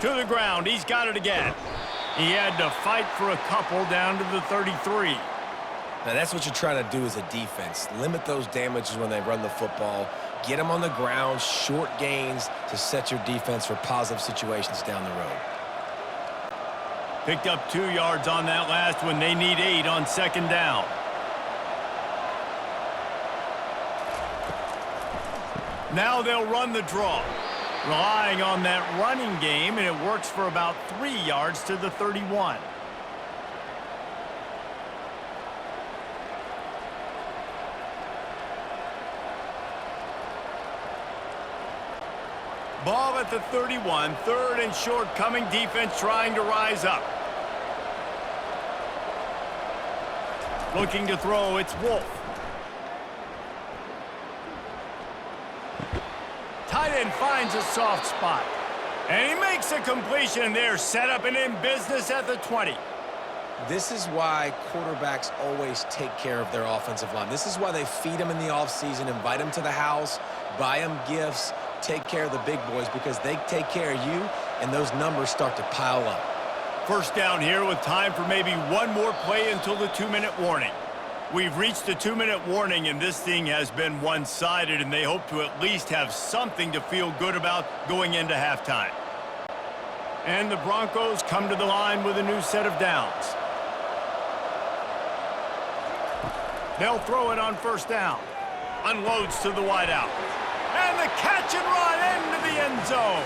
To the ground, he's got it again. He had to fight for a couple down to the 33. Now that's what you're trying to do as a defense. Limit those damages when they run the football. Get them on the ground, short gains to set your defense for positive situations down the road. Picked up 2 yards on that last one. They need 8 on 2nd down. Now they'll run the draw. Relying on that running game, and it works for about 3 yards to the 31. Ball at the 31, 3rd and short coming, defense trying to rise up. Looking to throw, it's Wolf. Tight end finds a soft spot. And he makes a completion there, set up and in business at the 20. This is why quarterbacks always take care of their offensive line. This is why they feed them in the offseason, invite them to the house, buy them gifts, take care of the big boys, because they take care of you and those numbers start to pile up. First down here with time for maybe one more play until the 2-minute warning. We've reached the 2-minute warning, and this thing has been one-sided, and they hope to at least have something to feel good about going into halftime. And the Broncos come to the line with a new set of downs. They'll throw it on first down. Unloads to the wideout. And the catch and run into the end zone.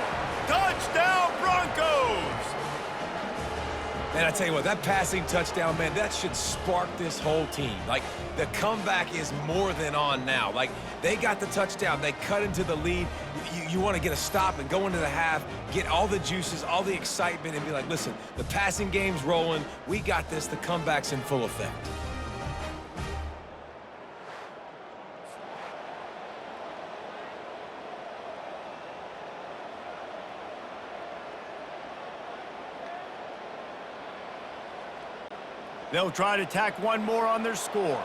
Touchdown, Broncos! Man, I tell you what, that passing touchdown, man, that should spark this whole team. Like, the comeback is more than on now. Like, they got the touchdown. They cut into the lead. You want to get a stop and go into the half, get all the juices, all the excitement, and be like, listen, the passing game's rolling. We got this. The comeback's in full effect. They'll try to tack one more on their score.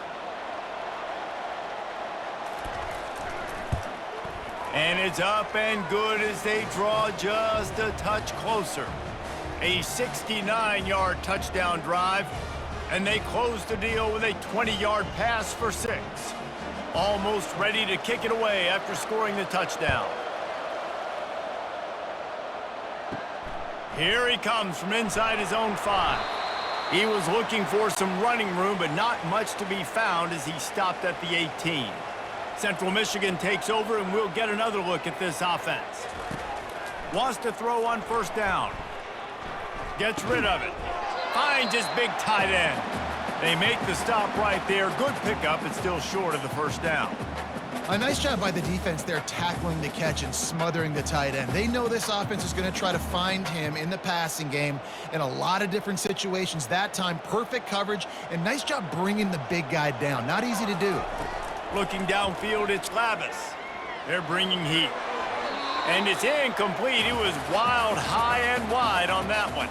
And it's up and good as they draw just a touch closer. A 69-yard touchdown drive, and they close the deal with a 20-yard pass for 6. Almost ready to kick it away after scoring the touchdown. Here he comes from inside his own 5. He was looking for some running room, but not much to be found as he stopped at the 18. Central Michigan takes over, and we'll get another look at this offense. Wants to throw on first down. Gets rid of it. Finds his big tight end. They make the stop right there. Good pickup, but still short of the first down. A nice job by the defense there tackling the catch and smothering the tight end. They know this offense is going to try to find him in the passing game in a lot of different situations. That time, perfect coverage, and nice job bringing the big guy down. Not easy to do. Looking downfield, it's Lavis. They're bringing heat. And it's incomplete. He was wild, high and wide on that one.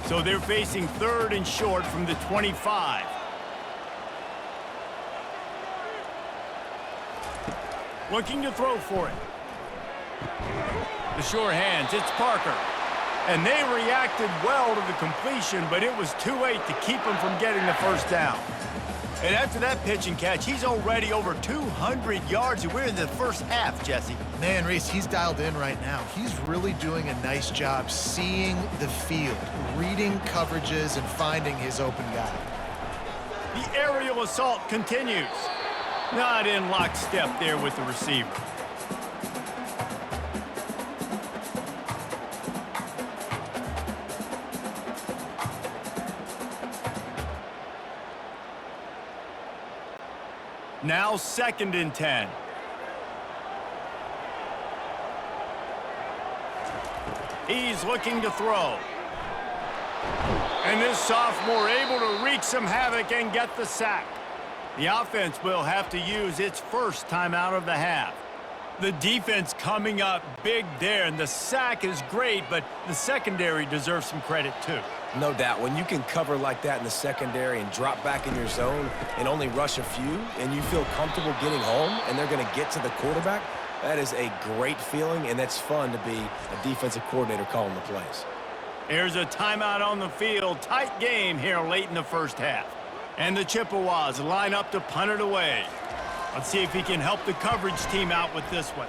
So they're facing 3rd and short from the 25. Looking to throw for it. The sure hands, it's Parker. And they reacted well to the completion, but it was too late to keep him from getting the first down. And after that pitch and catch, he's already over 200 yards, and we're in the first half, Jesse. Man, Reese, he's dialed in right now. He's really doing a nice job seeing the field, reading coverages, and finding his open guy. The aerial assault continues. Not in lockstep there with the receiver. Now 2nd and 10. He's looking to throw. And this sophomore able to wreak some havoc and get the sack. The offense will have to use its first timeout of the half. The defense coming up big there, and the sack is great, but the secondary deserves some credit too. No doubt. When you can cover like that in the secondary and drop back in your zone and only rush a few, and you feel comfortable getting home and they're going to get to the quarterback, that is a great feeling, and that's fun to be a defensive coordinator calling the plays. There's a timeout on the field. Tight game here late in the first half. And the Chippewas line up to punt it away. Let's see if he can help the coverage team out with this one.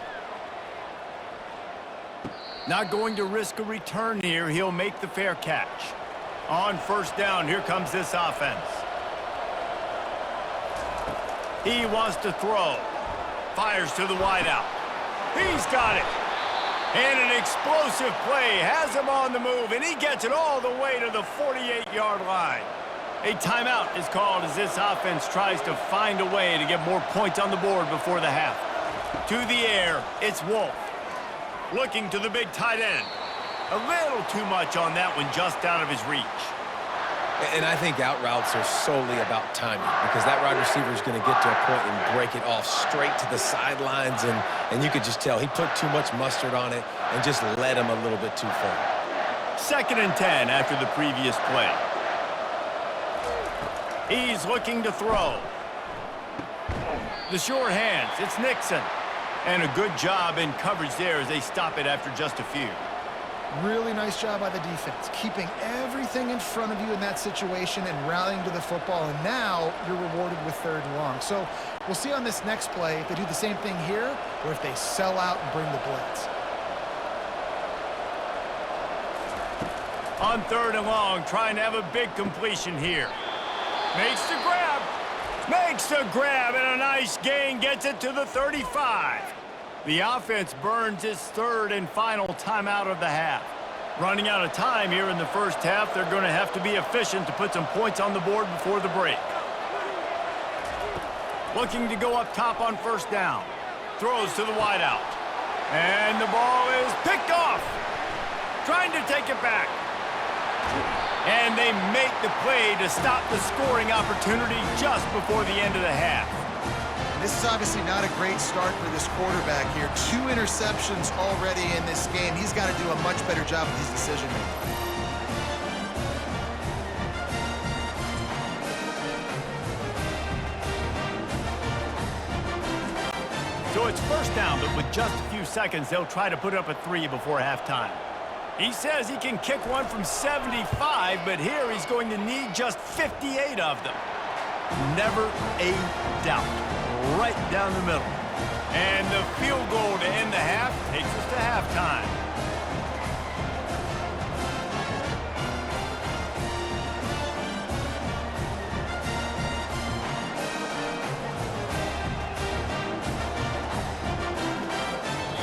Not going to risk a return here. He'll make the fair catch. On first down, here comes this offense. He wants to throw. Fires to the wideout. He's got it. And an explosive play has him on the move, and he gets it all the way to the 48-yard line. A timeout is called as this offense tries to find a way to get more points on the board before the half. To the air, it's Wolf. Looking to the big tight end. A little too much on that one, just out of his reach. And I think out routes are solely about timing, because that wide receiver is going to get to a point and break it off straight to the sidelines, and you could just tell he put too much mustard on it and just led him a little bit too far. 2nd and 10 after the previous play. He's looking to throw. The sure hands, it's Nixon. And a good job in coverage there as they stop it after just a few. Really nice job by the defense, keeping everything in front of you in that situation and rallying to the football, and now you're rewarded with 3rd and long. So we'll see on this next play if they do the same thing here or if they sell out and bring the blitz. On 3rd and long, trying to have a big completion here. Makes the grab. Makes the grab, and a nice gain gets it to the 35. The offense burns its 3rd and final timeout of the half. Running out of time here in the first half, they're going to have to be efficient to put some points on the board before the break. Looking to go up top on 1st down. Throws to the wideout. And the ball is picked off. Trying to take it back. And they make the play to stop the scoring opportunity just before the end of the half. This is obviously not a great start for this quarterback here. 2 interceptions already in this game. He's got to do a much better job with his decision-making. So it's 1st down, but with just a few seconds, they'll try to put up a 3 before halftime. He says he can kick one from 75, but here he's going to need just 58 of them. Never a doubt. Right down the middle. And the field goal to end the half takes us to halftime.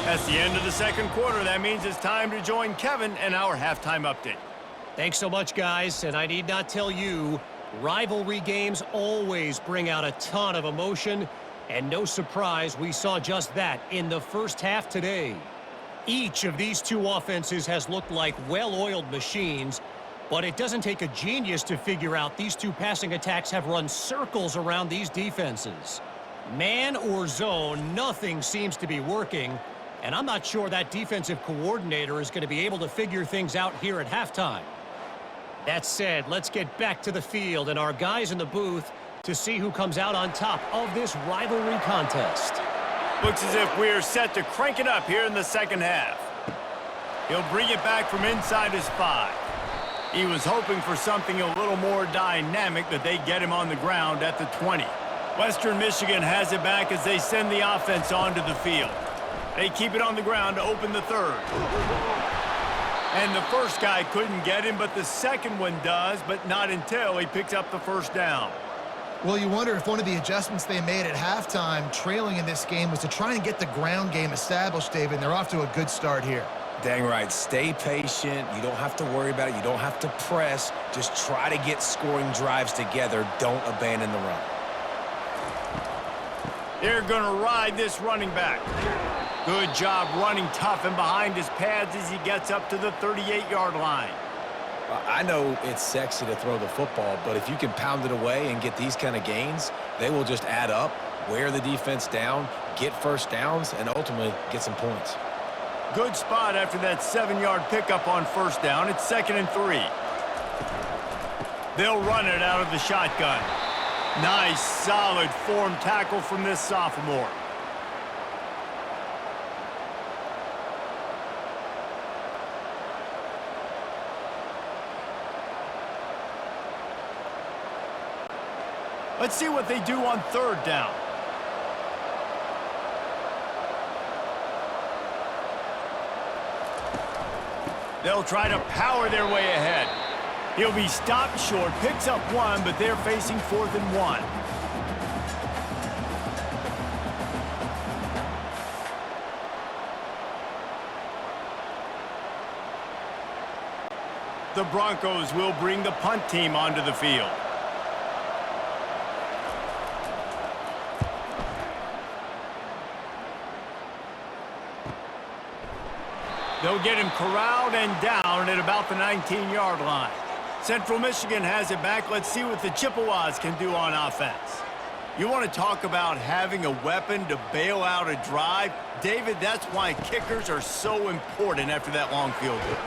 That's the end of the 2nd quarter. That means it's time to join Kevin and our halftime update. Thanks so much, guys. And I need not tell you, rivalry games always bring out a ton of emotion. And no surprise, we saw just that in the first half today. Each of these 2 offenses has looked like well-oiled machines, but it doesn't take a genius to figure out these 2 passing attacks have run circles around these defenses. Man or zone, nothing seems to be working, and I'm not sure that defensive coordinator is going to be able to figure things out here at halftime. That said, let's get back to the field and our guys in the booth to see who comes out on top of this rivalry contest. Looks as if we're set to crank it up here in the 2nd half. He'll bring it back from inside his 5. He was hoping for something a little more dynamic, but they get him on the ground at the 20. Western Michigan has it back as they send the offense onto the field. They keep it on the ground to open the 3rd. And the first guy couldn't get him, but the second one does, but not until he picks up the 1st down. Well, you wonder if one of the adjustments they made at halftime, trailing in this game, was to try and get the ground game established, David, and they're off to a good start here. Dang right. Stay patient. You don't have to worry about it. You don't have to press. Just try to get scoring drives together. Don't abandon the run. They're going to ride this running back. Good job running tough and behind his pads as he gets up to the 38-yard line. I know it's sexy to throw the football, but if you can pound it away and get these kind of gains, they will just add up, wear the defense down, get 1st downs, and ultimately get some points. Good spot after that 7-yard pickup on 1st down. It's 2nd and 3. They'll run it out of the shotgun. Nice, solid form tackle from this sophomore. Let's see what they do on 3rd down. They'll try to power their way ahead. He'll be stopped short, picks up 1, but they're facing 4th and 1. The Broncos will bring the punt team onto the field. They'll get him corralled and down at about the 19-yard line. Central Michigan has it back. Let's see what the Chippewas can do on offense. You want to talk about having a weapon to bail out a drive? David, that's why kickers are so important after that long field goal.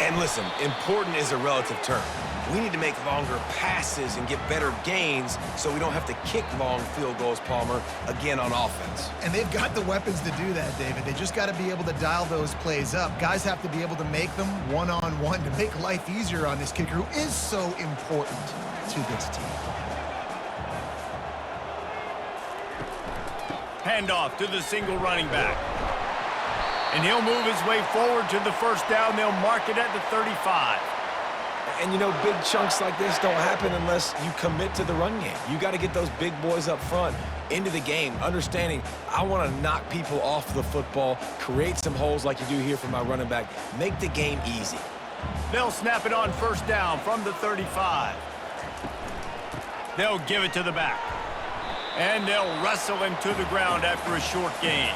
And listen, important is a relative term. We need to make longer passes and get better gains so we don't have to kick long field goals, Palmer, again on offense. And they've got the weapons to do that, David. They just got to be able to dial those plays up. Guys have to be able to make them one-on-one to make life easier on this kicker who is so important to this team. Handoff to the single running back. And he'll move his way forward to the first down. They'll mark it at the 35. And, you know, big chunks like this don't happen unless you commit to the run game. You got to get those big boys up front into the game, understanding I want to knock people off the football, create some holes like you do here for my running back, make the game easy. They'll snap it on first down from the 35. They'll give it to the back. And they'll wrestle him to the ground after a short gain.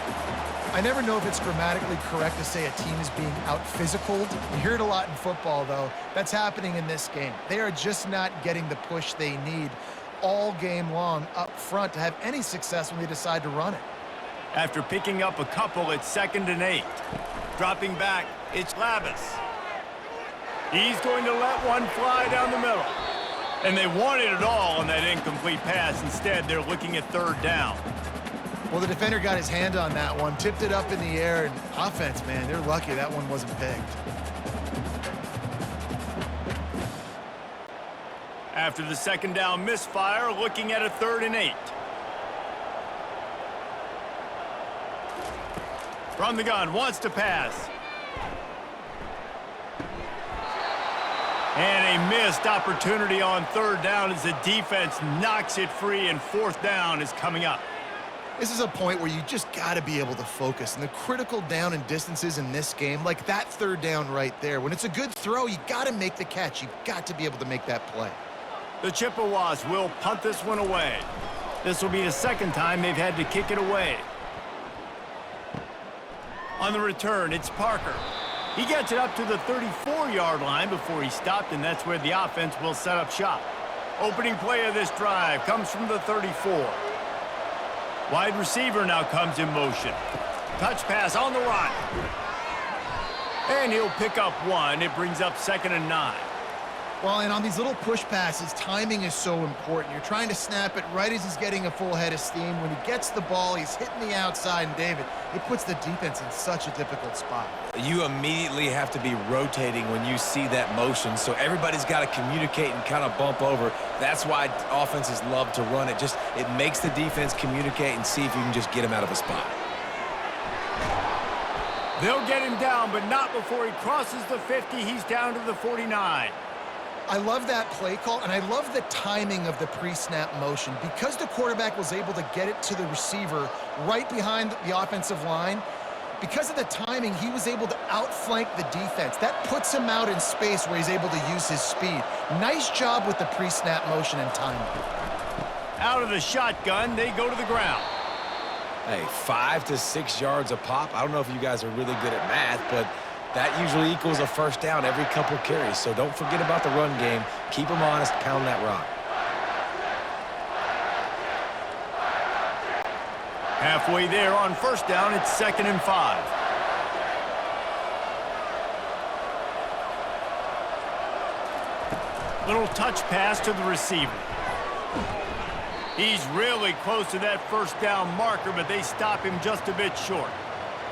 I never know if it's grammatically correct to say a team is being out-physicaled. You hear it a lot in football, though. That's happening in this game. They are just not getting the push they need all game long up front to have any success when they decide to run it. After picking up a couple, it's 2nd and 8. Dropping back, it's Lavis. He's going to let one fly down the middle. And they wanted it all on that incomplete pass. Instead, they're looking at 3rd down. Well, the defender got his hand on that one, tipped it up in the air, and offense, man, they're lucky that one wasn't picked. After the 2nd down misfire, looking at a 3rd and 8. From the gun, wants to pass. And a missed opportunity on 3rd down as the defense knocks it free, and 4th down is coming up. This is a point where you just got to be able to focus. And the critical down and distances in this game, like that 3rd down right there, when it's a good throw, you got to make the catch. You've got to be able to make that play. The Chippewas will punt this one away. This will be the 2nd time they've had to kick it away. On the return, it's Parker. He gets it up to the 34-yard line before he stopped, and that's where the offense will set up shop. Opening play of this drive comes from the 34. Wide receiver now comes in motion. Touch pass on the run. And he'll pick up 1. It brings up 2nd and 9. Well, and on these little push passes, timing is so important. You're trying to snap it right as he's getting a full head of steam. When he gets the ball, he's hitting the outside, and David, it puts the defense in such a difficult spot. You immediately have to be rotating when you see that motion, so everybody's got to communicate and kind of bump over. That's why offenses love to run it. Just it makes the defense communicate and see if you can just get him out of a spot. They'll get him down, but not before he crosses the 50. He's down to the 49. I love that play call, and I love the timing of the pre-snap motion. Because the quarterback was able to get it to the receiver right behind the offensive line, because of the timing, he was able to outflank the defense. That puts him out in space where he's able to use his speed. Nice job with the pre-snap motion and timing. Out of the shotgun, they go to the ground. Hey, 5 to 6 yards a pop. I don't know if you guys are really good at math, but that usually equals a 1st down every couple carries. So don't forget about the run game. Keep them honest, pound that rock. Halfway there on 1st down, it's 2nd and 5. Little touch pass to the receiver. He's really close to that 1st down marker, but they stop him just a bit short.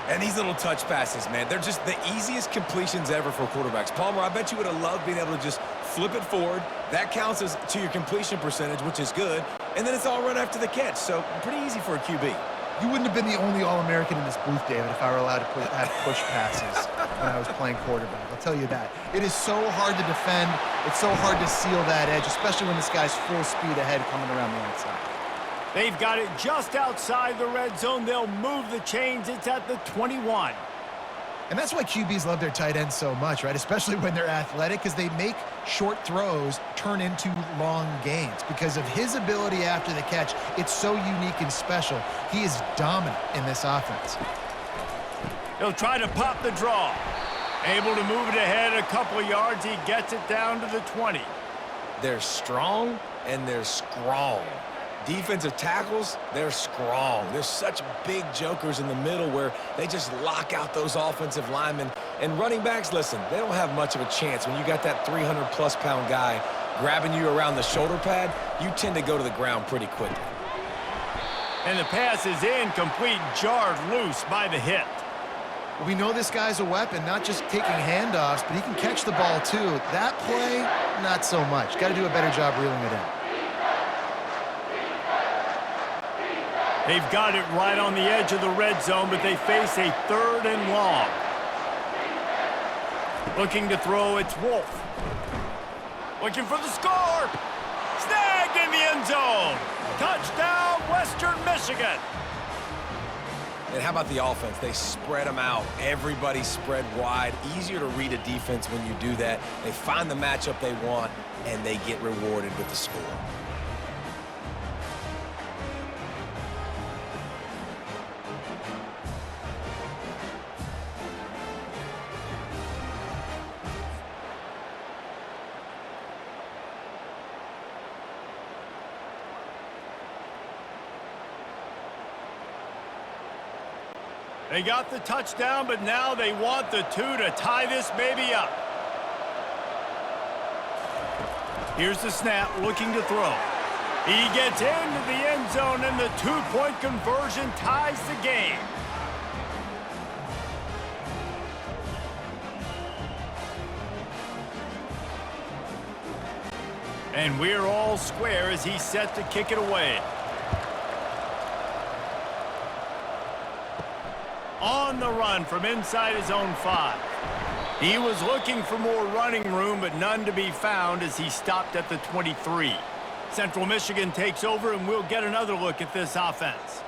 And these little touch passes, man, they're just the easiest completions ever for quarterbacks. Palmer, I bet you would have loved being able to just flip it forward. That counts as to your completion percentage, which is good. And then it's all run after the catch, so pretty easy for a QB. You wouldn't have been the only All-American in this booth, David, if I were allowed to have push passes when I was playing quarterback. I'll tell you that. It is so hard to defend. It's so hard to seal that edge, especially when this guy's full speed ahead coming around the outside. They've got it just outside the red zone. They'll move the chains. It's at the 21. And that's why QBs love their tight ends so much, right? Especially when they're athletic, because they make short throws turn into long gains. Because of his ability after the catch, it's so unique and special. He is dominant in this offense. He'll try to pop the draw. Able to move it ahead a couple of yards. He gets it down to the 20. They're strong and they're strong. Defensive tackles, they're strong. There's such big jokers in the middle where they just lock out those offensive linemen. And running backs, listen, they don't have much of a chance. When you got that 300-plus pound guy grabbing you around the shoulder pad, you tend to go to the ground pretty quickly. And the pass is incomplete, jarred loose by the hit. We know this guy's a weapon, not just taking handoffs, but he can catch the ball too. That play, not so much. Got to do a better job reeling it in. They've got it right on the edge of the red zone, but they face a 3rd and long. Looking to throw, it's Wolf. Looking for the score. Snagged in the end zone. Touchdown, Western Michigan. And how about the offense? They spread them out. Everybody spread wide. Easier to read a defense when you do that. They find the matchup they want, and they get rewarded with the score. They got the touchdown, but now they want the 2 to tie this baby up. Here's the snap, looking to throw. He gets into the end zone, and the 2-point conversion ties the game. And we're all square as he's set to kick it away. On the run from inside his own 5. He was looking for more running room, but none to be found as he stopped at the 23. Central Michigan takes over, and we'll get another look at this offense.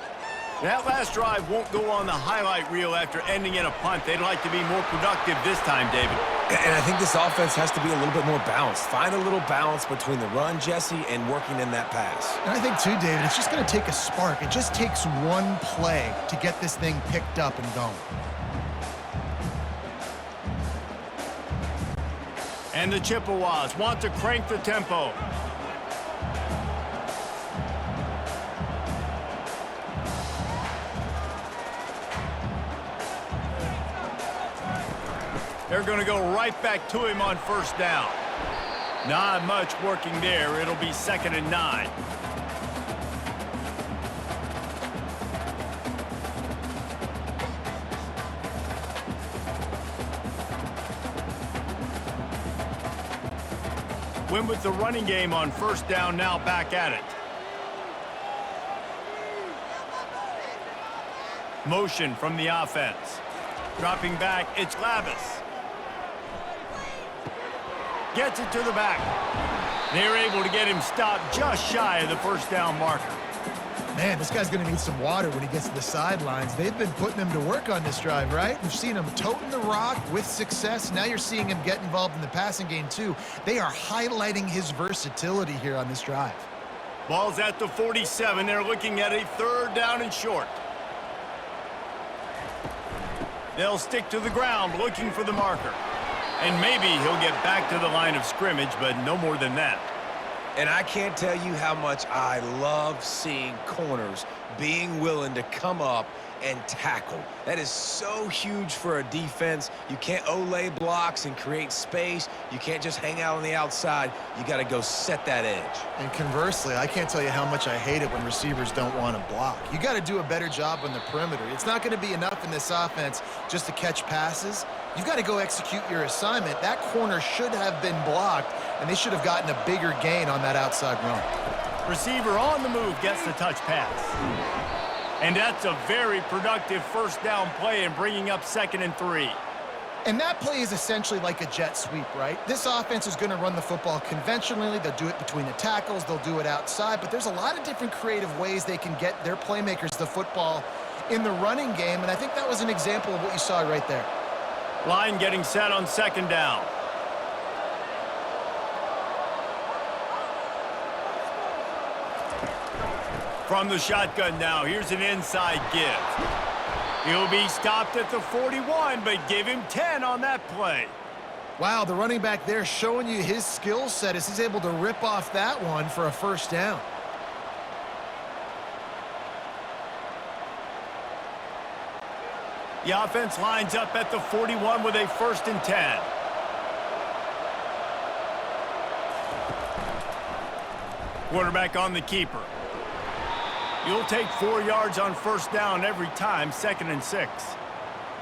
That last drive won't go on the highlight reel after ending in a punt. They'd like to be more productive this time, David. And I think this offense has to be a little bit more balanced. Find a little balance between the run, Jesse, and working in that pass. And I think, too, David, it's just going to take a spark. It just takes one play to get this thing picked up and going. And the Chippewas want to crank the tempo. They're going to go right back to him on 1st down. Not much working there. It'll be 2nd and 9. Win with the running game on 1st down, now back at it. Motion from the offense. Dropping back, it's Lavis. Gets it to the back. They're able to get him stopped just shy of the 1st down marker. Man, this guy's going to need some water when he gets to the sidelines. They've been putting him to work on this drive, right? We've seen him toting the rock with success. Now you're seeing him get involved in the passing game, too. They are highlighting his versatility here on this drive. Ball's at the 47. They're looking at a 3rd down and short. They'll stick to the ground looking for the marker. And maybe he'll get back to the line of scrimmage, but no more than that. And I can't tell you how much I love seeing corners being willing to come up and tackle. That is so huge for a defense. You can't Ole blocks and create space. You can't just hang out on the outside. You got to go set that edge. And conversely, I can't tell you how much I hate it when receivers don't want to block. You got to do a better job on the perimeter. It's not going to be enough in this offense just to catch passes. You've got to go execute your assignment. That corner should have been blocked, and they should have gotten a bigger gain on that outside run. Receiver on the move gets the touch pass. And that's a very productive 1st down play and bringing up 2nd and 3. And that play is essentially like a jet sweep, right? This offense is going to run the football conventionally. They'll do it between the tackles. They'll do it outside. But there's a lot of different creative ways they can get their playmakers the football in the running game. And I think that was an example of what you saw right there. Line getting set on 2nd down. From the shotgun now, here's an inside give. He'll be stopped at the 41, but give him 10 on that play. Wow, the running back there showing you his skill set as he's able to rip off that one for a 1st down. The offense lines up at the 41 with a 1st and 10. Quarterback on the keeper. You'll take 4 yards on 1st down every time, 2nd and 6.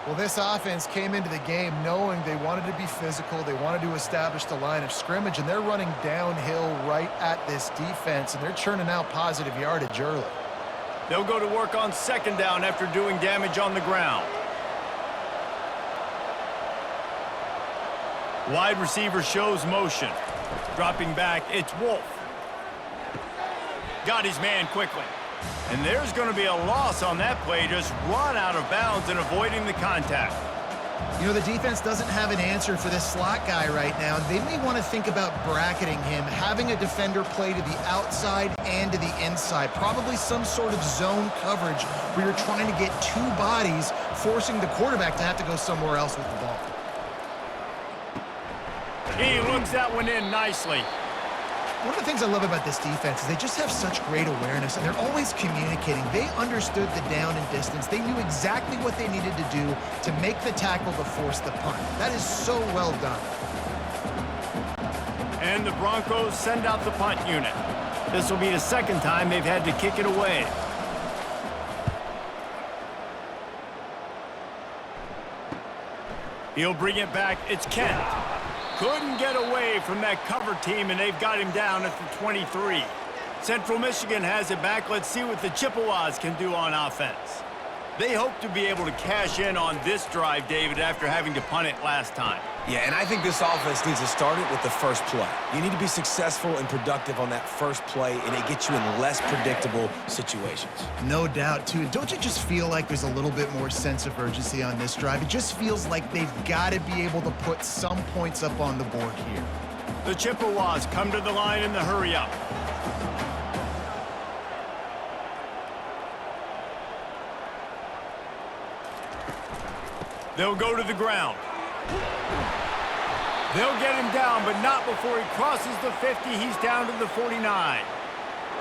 Well, this offense came into the game knowing they wanted to be physical. They wanted to establish the line of scrimmage, and they're running downhill right at this defense, and they're churning out positive yardage early. They'll go to work on 2nd down after doing damage on the ground. Wide receiver shows motion. Dropping back, it's Wolf. Got his man quickly. And there's going to be a loss on that play, just run out of bounds and avoiding the contact. You know, the defense doesn't have an answer for this slot guy right now. They may want to think about bracketing him, having a defender play to the outside and to the inside. Probably some sort of zone coverage where you're trying to get 2 bodies, forcing the quarterback to have to go somewhere else with the ball. He looks that one in nicely. One of the things I love about this defense is they just have such great awareness, and they're always communicating. They understood the down and distance. They knew exactly what they needed to do to make the tackle to force the punt. That is so well done. And the Broncos send out the punt unit. This will be the 2nd time they've had to kick it away. He'll bring it back. It's Kent. Couldn't get away from that cover team, and they've got him down at the 23. Central Michigan has it back. Let's see what the Chippewas can do on offense. They hope to be able to cash in on this drive, David, after having to punt it last time. Yeah, and I think this offense needs to start it with the first play. You need to be successful and productive on that first play, and it gets you in less predictable situations. No doubt, too. Don't you just feel like there's a little bit more sense of urgency on this drive? It just feels like they've got to be able to put some points up on the board here. The Chippewas come to the line in the hurry-up. They'll go to the ground. They'll get him down, but not before he crosses the 50. He's down to the 49.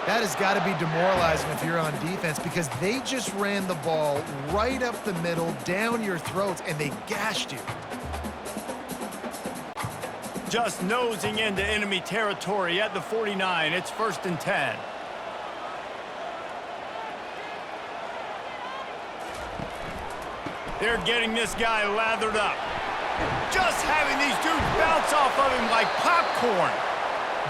That has got to be demoralizing if you're on defense, because they just ran the ball right up the middle, down your throats, and they gashed you. Just nosing into enemy territory at the 49. It's 1st and 10. They're getting this guy lathered up. Just having these dudes bounce off of him like popcorn.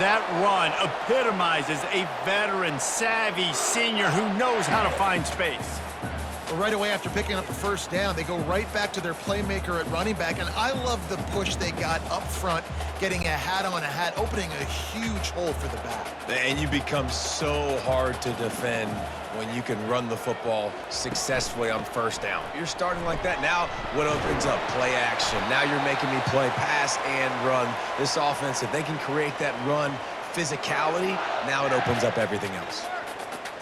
That run epitomizes a veteran, savvy senior who knows how to find space. Well, right away after picking up the 1st down, they go right back to their playmaker at running back, and I love the push they got up front, getting a hat on a hat, opening a huge hole for the back. And you become so hard to defend when you can run the football successfully on 1st down. You're starting like that. Now what opens up? Play action. Now you're making me play pass and run. This offense, if they can create that run physicality, now it opens up everything else.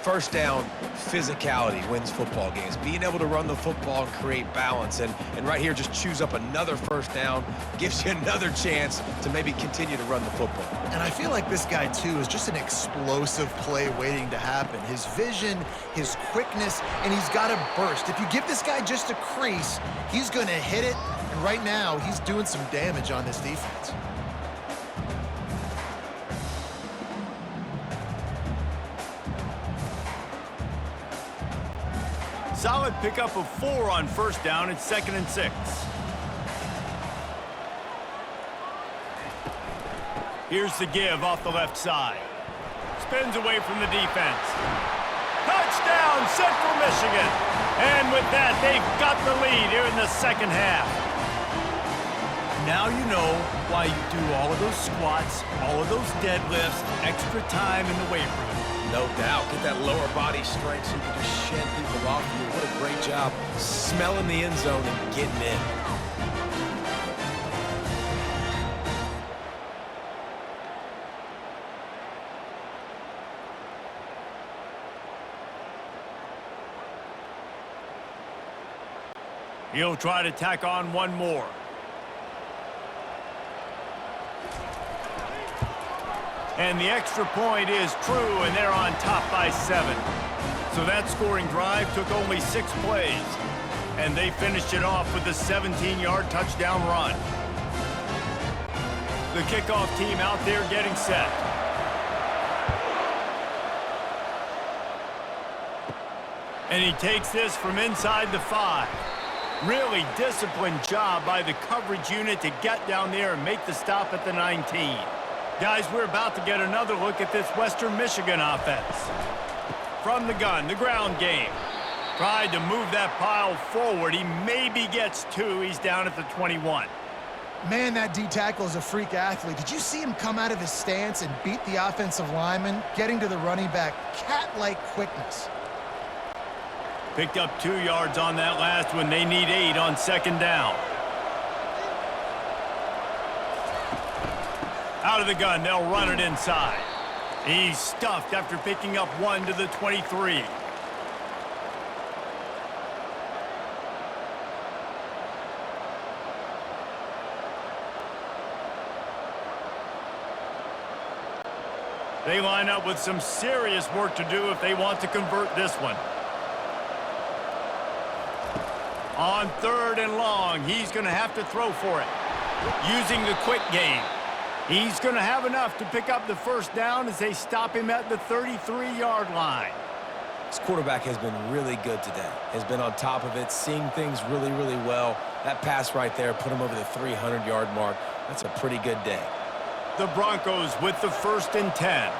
1st down, physicality wins football games. Being able to run the football and create balance. And right here, just choose up another 1st down, gives you another chance to maybe continue to run the football. And I feel like this guy, too, is just an explosive play waiting to happen. His vision, his quickness, and he's got a burst. If you give this guy just a crease, he's going to hit it. And right now, he's doing some damage on this defense. Solid pickup of 4 on 1st down. It's 2nd and 6. Here's the give off the left side. Spins away from the defense. Touchdown, Central Michigan. And with that, they've got the lead here in the 2nd half. Now you know why you do all of those squats, all of those deadlifts, extra time in the weight room. No doubt. Get that lower body strength so you can just shed people off you. What a great job smelling the end zone and getting in. He'll try to tack on one more. And the extra point is true, and they're on top by 7. So that scoring drive took only 6 plays. and they finished it off with a 17-yard touchdown run. The kickoff team out there getting set. And he takes this from inside the 5. Really disciplined job by the coverage unit to get down there and make the stop at the 19. Guys, we're about to get another look at this Western Michigan offense. From the gun, the ground game. Tried to move that pile forward. He maybe gets 2. He's down at the 21. Man, that D-tackle is a freak athlete. Did you see him come out of his stance and beat the offensive lineman, getting to the running back? Cat-like quickness. Picked up 2 yards on that last one. They need 8 on second down. Out of the gun, they'll run it inside. He's stuffed after picking up 1 to the 23. They line up with some serious work to do if they want to convert this one. On 3rd and long, he's going to have to throw for it. Using the quick game. He's going to have enough to pick up the first down as they stop him at the 33-yard line. This quarterback has been really good today. Has been on top of it, seeing things really, really well. That pass right there put him over the 300-yard mark. That's a pretty good day. The Broncos with the 1st and 10.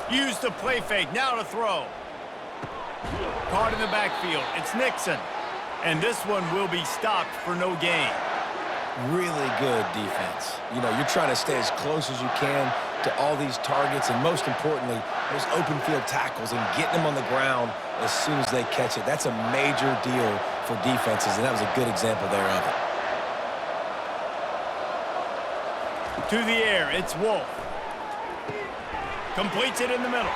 Use the play fake, now to throw. Caught in the backfield, it's Nixon. And this one will be stopped for no gain. Really good defense. You know, you're trying to stay as close as you can to all these targets, and most importantly, those open field tackles and getting them on the ground as soon as they catch it. That's a major deal for defenses, and that was a good example there of it. To the air, it's Wolf. Completes it in the middle.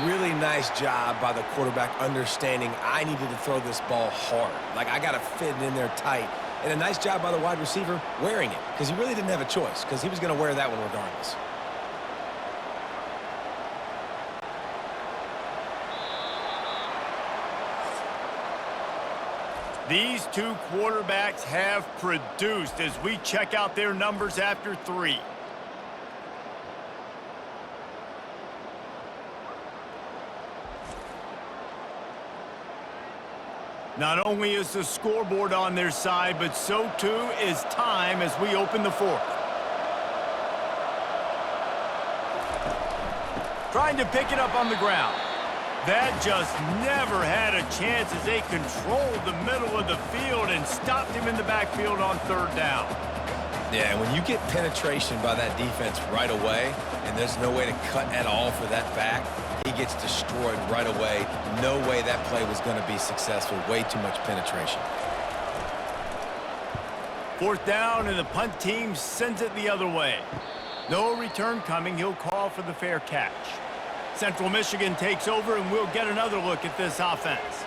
Really nice job by the quarterback understanding I needed to throw this ball hard. Like, I got to fit it in there tight. And a nice job by the wide receiver wearing it, because he really didn't have a choice, because he was going to wear that one regardless. These 2 quarterbacks have produced as we check out their numbers after 3. Not only is the scoreboard on their side, but so too is time as we open the 4th. Trying to pick it up on the ground. That just never had a chance as they controlled the middle of the field and stopped him in the backfield on 3rd down. Yeah, when you get penetration by that defense right away, and there's no way to cut at all for that back, he gets destroyed right away. No way that play was going to be successful. Way too much penetration. 4th down, and the punt team sends it the other way. No return coming. He'll call for the fair catch. Central Michigan takes over, and we'll get another look at this offense.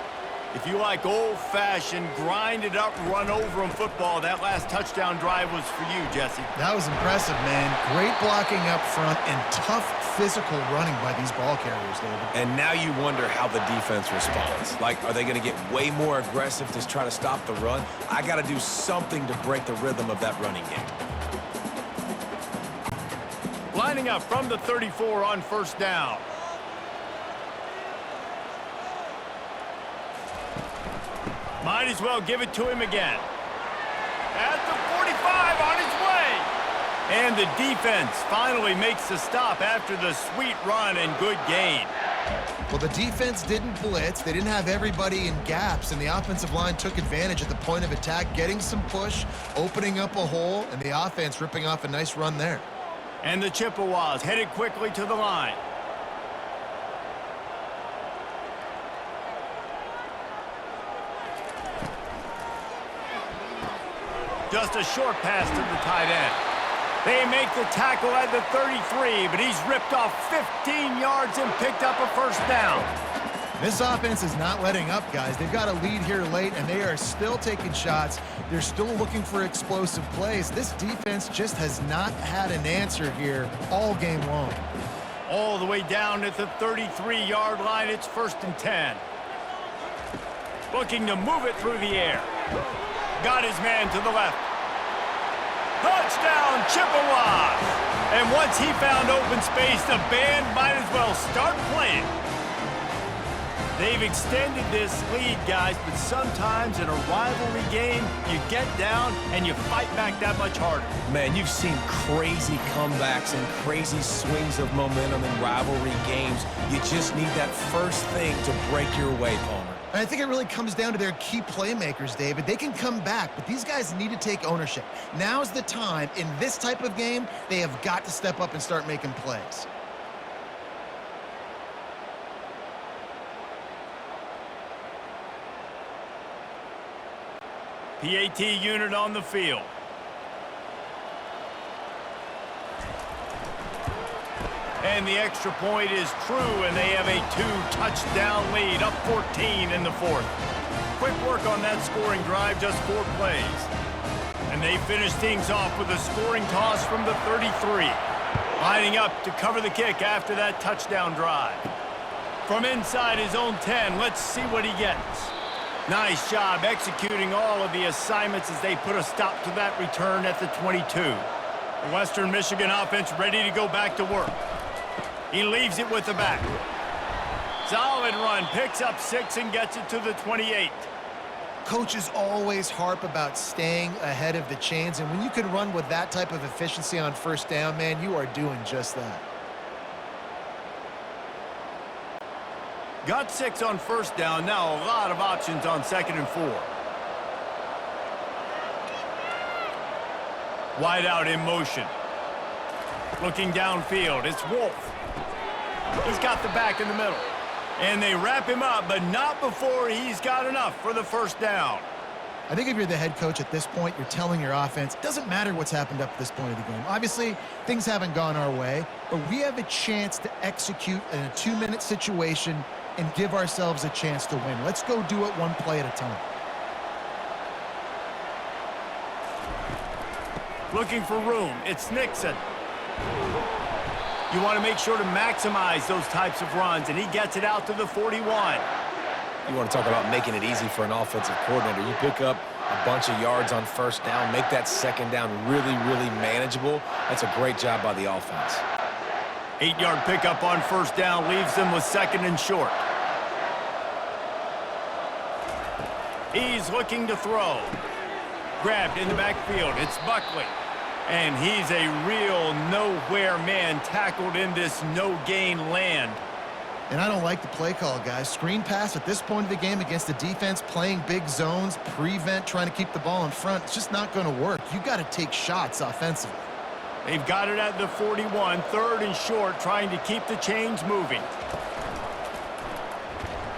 If you like old-fashioned, grind-it-up, run-over-'em football, that last touchdown drive was for you, Jesse. That was impressive, man. Great blocking up front and tough physical running by these ball carriers, David. And now you wonder how the defense responds. Like, are they going to get way more aggressive to try to stop the run? I got to do something to break the rhythm of that running game. Lining up from the 34 on 1st down. Might as well give it to him again. At the 45, on his way. And the defense finally makes the stop after the sweet run and good gain. Well, the defense didn't blitz. They didn't have everybody in gaps, and the offensive line took advantage at the point of attack, getting some push, opening up a hole, and the offense ripping off a nice run there. And the Chippewas headed quickly to the line. Just a short pass to the tight end. They make the tackle at the 33, but he's ripped off 15 yards and picked up a 1st down. This offense is not letting up, guys. They've got a lead here late, and they are still taking shots. They're still looking for explosive plays. This defense just has not had an answer here all game long. All the way down at the 33-yard line, it's 1st and 10. Looking to move it through the air. Got his man to the left. Touchdown, Chippewas! And once he found open space, the band might as well start playing. They've extended this lead, guys, but sometimes in a rivalry game, you get down and you fight back that much harder. Man, you've seen crazy comebacks and crazy swings of momentum in rivalry games. You just need that first thing to break your way, Palmer. And I think it really comes down to their key playmakers, David. They can come back, but these guys need to take ownership. Now's the time. In this type of game, they have got to step up and start making plays. PAT unit on the field. And the extra point is true, and they have a 2-touchdown lead, up 14 in the 4th. Quick work on that scoring drive, just 4 plays. And they finish things off with a scoring toss from the 33. Lining up to cover the kick after that touchdown drive. From inside his own 10, let's see what he gets. Nice job executing all of the assignments as they put a stop to that return at the 22. The Western Michigan offense ready to go back to work. He leaves it with the back. Solid run, picks up 6 and gets it to the 28. Coaches always harp about staying ahead of the chains, and when you can run with that type of efficiency on 1st down, man, you are doing just that. Got 6 on 1st down, now a lot of options on 2nd and 4. Wide out in motion. Looking downfield, it's Wolf. He's got the back in the middle. And they wrap him up, but not before he's got enough for the 1st down. I think if you're the head coach at this point, you're telling your offense, it doesn't matter what's happened up to this point of the game. Obviously, things haven't gone our way, but we have a chance to execute in a 2-minute situation and give ourselves a chance to win. Let's go do it one play at a time. Looking for room, it's Nixon. You want to make sure to maximize those types of runs, and he gets it out to the 41. You want to talk about making it easy for an offensive coordinator. You pick up a bunch of yards on 1st down, make that 2nd down really, really manageable. That's a great job by the offense. 8-yard pickup on 1st down leaves them with 2nd and short. He's looking to throw. Grabbed in the backfield. It's Buckley. And he's a real nowhere man, tackled in this no-gain land. And I don't like the play call, guys. Screen pass at this point of the game against the defense, playing big zones, prevent, trying to keep the ball in front. It's just not going to work. You got to take shots offensively. They've got it at the 41, 3rd and short, trying to keep the chains moving.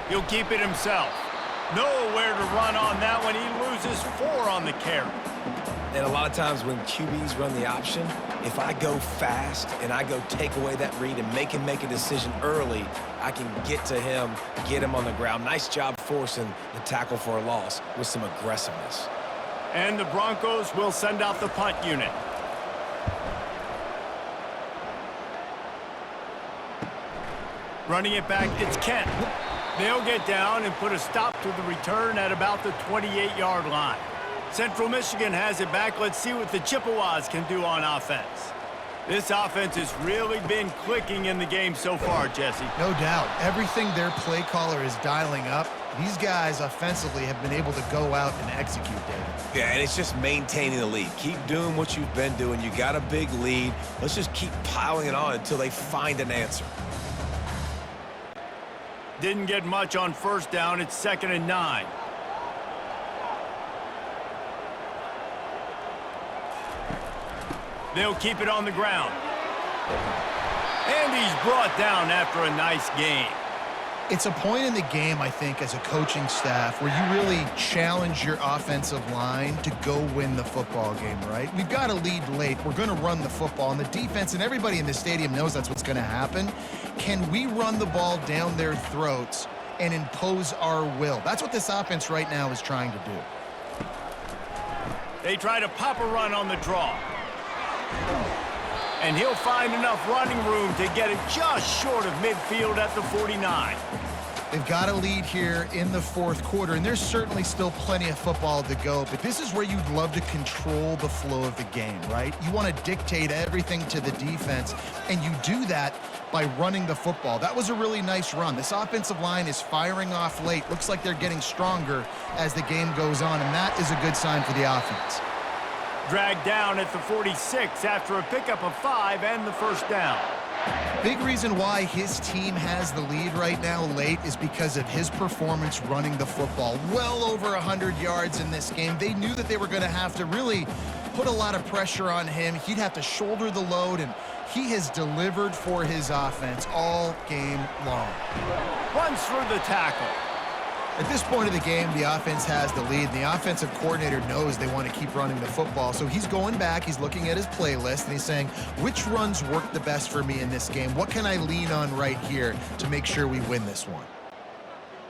He'll keep it himself. Nowhere to run on that one. He loses 4 on the carry. And a lot of times when QBs run the option, if I go fast and I go take away that read and make him make a decision early, I can get to him, get him on the ground. Nice job forcing the tackle for a loss with some aggressiveness. And the Broncos will send out the punt unit. Running it back, it's Kent. They'll get down and put a stop to the return at about the 28-yard line. Central Michigan has it back. Let's see what the Chippewas can do on offense. This offense has really been clicking in the game so far, Jesse. No doubt. Everything their play caller is dialing up, these guys offensively have been able to go out and execute, David. Yeah, and it's just maintaining the lead. Keep doing what you've been doing. You got a big lead. Let's just keep piling it on until they find an answer. Didn't get much on 1st down. It's 2nd and 9. They'll keep it on the ground. And he's brought down after a nice gain. It's a point in the game, I think, as a coaching staff where you really challenge your offensive line to go win the football game, right? We've got a lead late. We're going to run the football. And the defense and everybody in the stadium knows that's what's going to happen. Can we run the ball down their throats and impose our will? That's what this offense right now is trying to do. They try to pop a run on the draw. And he'll find enough running room to get it just short of midfield at the 49. They've got a lead here in the fourth quarter, and there's certainly still plenty of football to go, but this is where you'd love to control the flow of the game, right? You want to dictate everything to the defense, and you do that by running the football. That was a really nice run. This offensive line is firing off late. Looks like they're getting stronger as the game goes on, and that is a good sign for the offense. Dragged down at the 46 after a pickup of 5 and the first down. Big reason why his team has the lead right now late is because of his performance running the football. Well over 100 yards in this game. They knew that they were going to have to really put a lot of pressure on him. He'd have to shoulder the load, and he has delivered for his offense all game long. Runs through the tackle. At this point of the game, the offense has the lead, and the offensive coordinator knows they want to keep running the football. So he's going back, he's looking at his playlist, and he's saying, which runs work the best for me in this game? What can I lean on right here to make sure we win this one?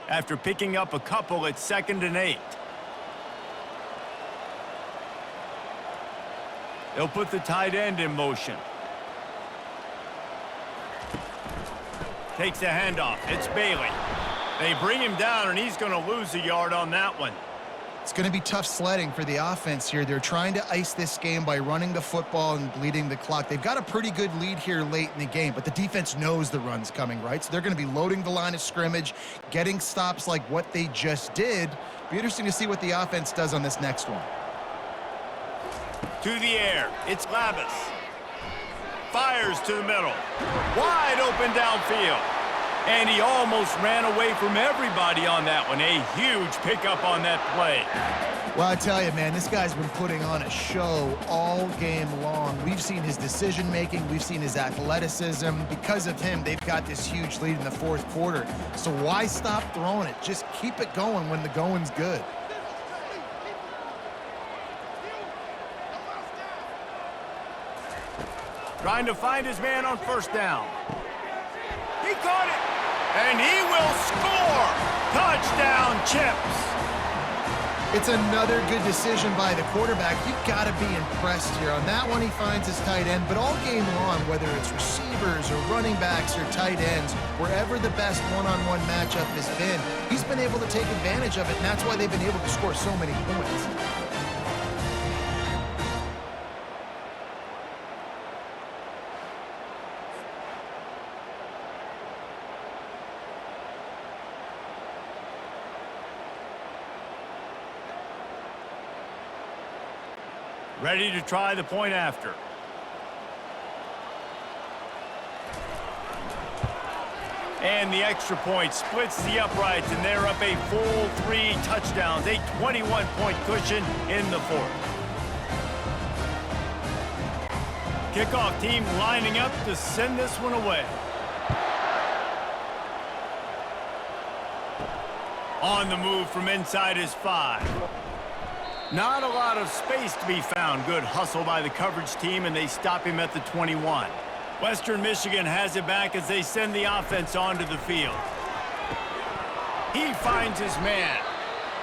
After picking up a couple, it's 2nd and 8. They'll put the tight end in motion. Takes the handoff. It's Bailey. They bring him down, and he's going to lose a yard on that one. It's going to be tough sledding for the offense here. They're trying to ice this game by running the football and bleeding the clock. They've got a pretty good lead here late in the game, but the defense knows the run's coming, right? So they're going to be loading the line of scrimmage, getting stops like what they just did. Be interesting to see what the offense does on this next one. To the air. It's Lavis. Fires to the middle. Wide open downfield. And he almost ran away from everybody on that one. A huge pickup on that play. Well, I tell you, man, this guy's been putting on a show all game long. We've seen his decision-making. We've seen his athleticism. Because of him, they've got this huge lead in the fourth quarter. So why stop throwing it? Just keep it going when the going's good. Trying to find his man on first down. He caught it. And he will score! Touchdown, Chips! It's another good decision by the quarterback. You've got to be impressed here. On that one, he finds his tight end, but all game long, whether it's receivers or running backs or tight ends, wherever the best one-on-one matchup has been, he's been able to take advantage of it, and that's why they've been able to score so many points. Ready to try the point after. And the extra point splits the uprights, and they're up a full 3 touchdowns, a 21-point cushion in the fourth. Kickoff team lining up to send this one away. On the move from inside his 5. Not a lot of space to be found. Good hustle by the coverage team, and they stop him at the 21. Western Michigan has it back as they send the offense onto the field. He finds his man,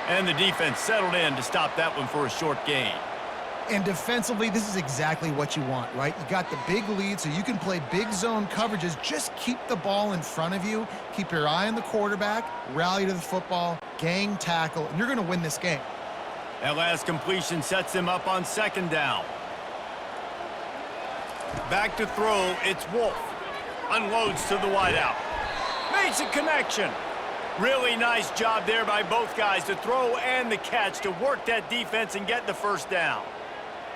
and the defense settled in to stop that one for a short gain. And defensively, this is exactly what you want, right? You got the big lead, so you can play big zone coverages. Just keep the ball in front of you. Keep your eye on the quarterback, rally to the football, gang tackle, and you're going to win this game. That last completion sets him up on 2nd down. Back to throw, it's Wolf. Unloads to the wideout. Makes a connection. Really nice job there by both guys to throw and the catch to work that defense and get the first down.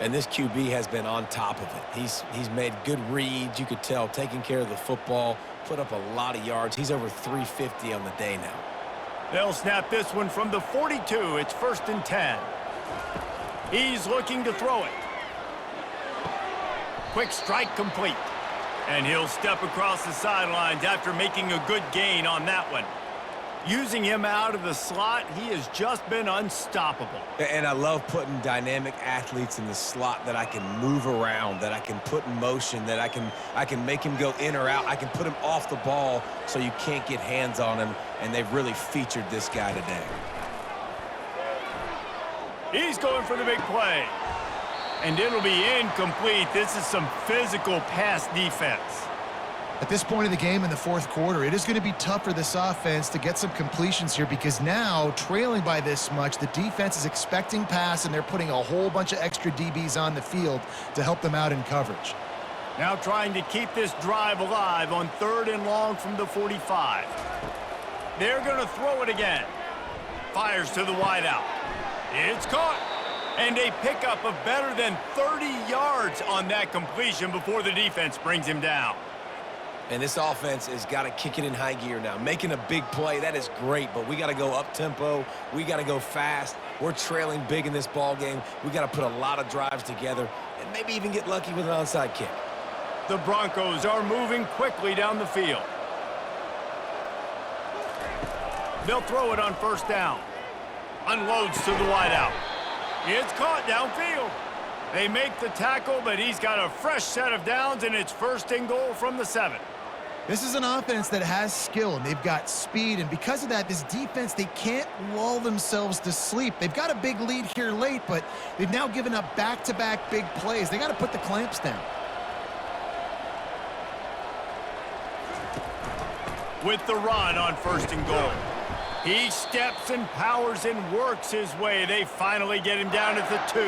And this QB has been on top of it. He's made good reads, you could tell, taking care of the football, put up a lot of yards. He's over 350 on the day now. They'll snap this one from the 42. It's 1st and 10. He's looking to throw it. Quick strike complete. And he'll step across the sidelines after making a good gain on that one. Using him out of the slot, he has just been unstoppable. And I love putting dynamic athletes in the slot that I can move around, that I can put in motion, that I can make him go in or out. I can put him off the ball so you can't get hands on him, and they've really featured this guy today. He's going for the big play. And it'll be incomplete. This is some physical pass defense. At this point of the game in the fourth quarter, it is going to be tough for this offense to get some completions here because now, trailing by this much, the defense is expecting pass, and they're putting a whole bunch of extra DBs on the field to help them out in coverage. Now trying to keep this drive alive on 3rd and long from the 45. They're going to throw it again. Fires to the wideout. It's caught. And a pickup of better than 30 yards on that completion before the defense brings him down. And this offense has got to kick it in high gear now. Making a big play, that is great, but we got to go up-tempo. We got to go fast. We're trailing big in this ball game. We got to put a lot of drives together and maybe even get lucky with an onside kick. The Broncos are moving quickly down the field. They'll throw it on 1st down. Unloads to the wideout. It's caught downfield. They make the tackle, but he's got a fresh set of downs, and it's 1st and goal from the 7. This is an offense that has skill, and they've got speed, and because of that, this defense, they can't lull themselves to sleep. They've got a big lead here late, but they've now given up back-to-back big plays. They got to put the clamps down. With the run on 1st and goal. He steps and powers and works his way. They finally get him down at the 2.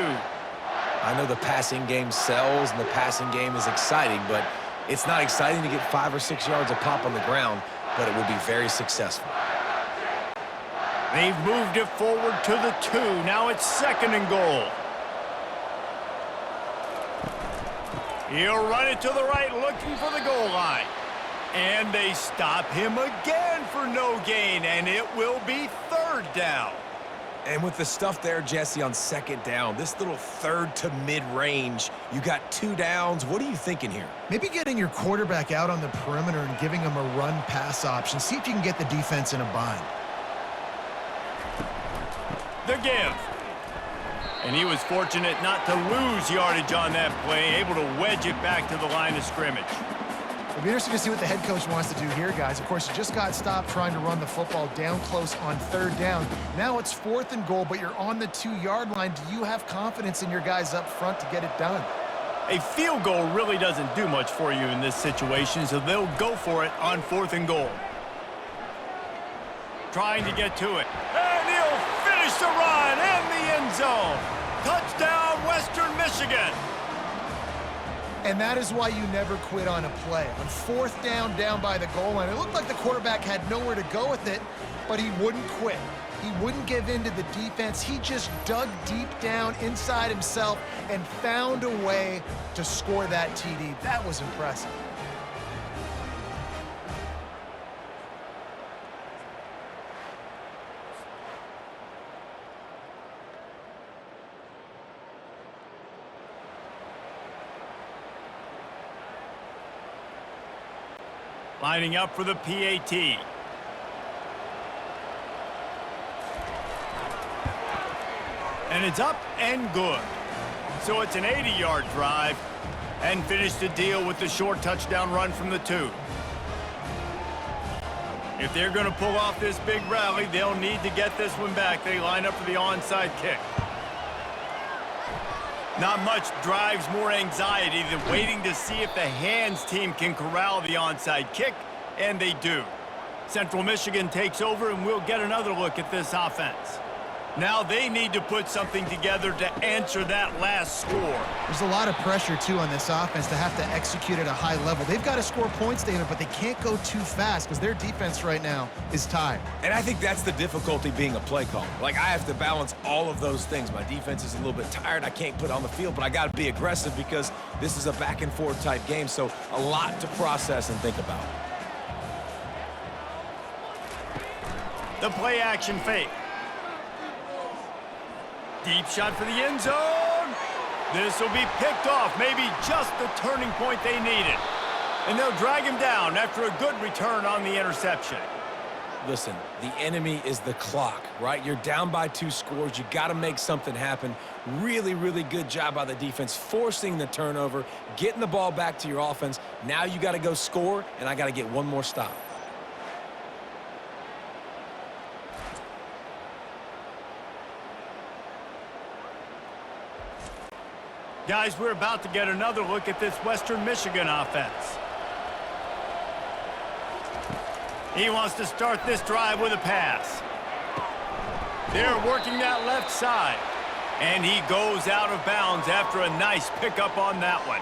I know the passing game sells and the passing game is exciting, but it's not exciting to get 5 or 6 yards a pop on the ground, but it will be very successful. They've moved it forward to the 2. Now it's 2nd and goal. He'll run it to the right, looking for the goal line. And they stop him again for no gain, and it will be 3rd down. And with the stuff there, Jesse, on 2nd down, this little 3rd to mid-range, you got 2 downs. What are you thinking here? Maybe getting your quarterback out on the perimeter and giving him a run-pass option. See if you can get the defense in a bind. The give. And he was fortunate not to lose yardage on that play, able to wedge it back to the line of scrimmage. It'll be interesting to see what the head coach wants to do here, guys. Of course, you just got stopped trying to run the football down close on 3rd down. Now it's 4th and goal, but you're on the 2-yard line. Do you have confidence in your guys up front to get it done? A field goal really doesn't do much for you in this situation, so they'll go for it on 4th and goal. Trying to get to it. And he'll finish the run in the end zone. Touchdown, Western Michigan. And that is why you never quit on a play. On 4th down, down by the goal line, it looked like the quarterback had nowhere to go with it, but he wouldn't quit. He wouldn't give in to the defense. He just dug deep down inside himself and found a way to score that TD. That was impressive. Lining up for the PAT. And it's up and good. So it's an 80-yard drive and finish the deal with the short touchdown run from the 2. If they're going to pull off this big rally, they'll need to get this one back. They line up for the onside kick. Not much drives more anxiety than waiting to see if the hands team can corral the onside kick, and they do. Central Michigan takes over, and we'll get another look at this offense. Now they need to put something together to answer that last score. There's a lot of pressure, too, on this offense to have to execute at a high level. They've got to score points, David, but they can't go too fast because their defense right now is tired. And I think that's the difficulty being a play caller. Like, I have to balance all of those things. My defense is a little bit tired. I can't put on the field, but I got to be aggressive because this is a back-and-forth type game, so a lot to process and think about. The play-action fake. Deep shot for the end zone. This will be picked off, maybe just the turning point they needed. And they'll drag him down after a good return on the interception. Listen, the enemy is the clock, right? You're down by 2 scores. You got to make something happen. Really, really good job by the defense, forcing the turnover, getting the ball back to your offense. Now you got to go score, and I got to get one more stop. Guys, we're about to get another look at this Western Michigan offense. He wants to start this drive with a pass. They're working that left side. And he goes out of bounds after a nice pickup on that one.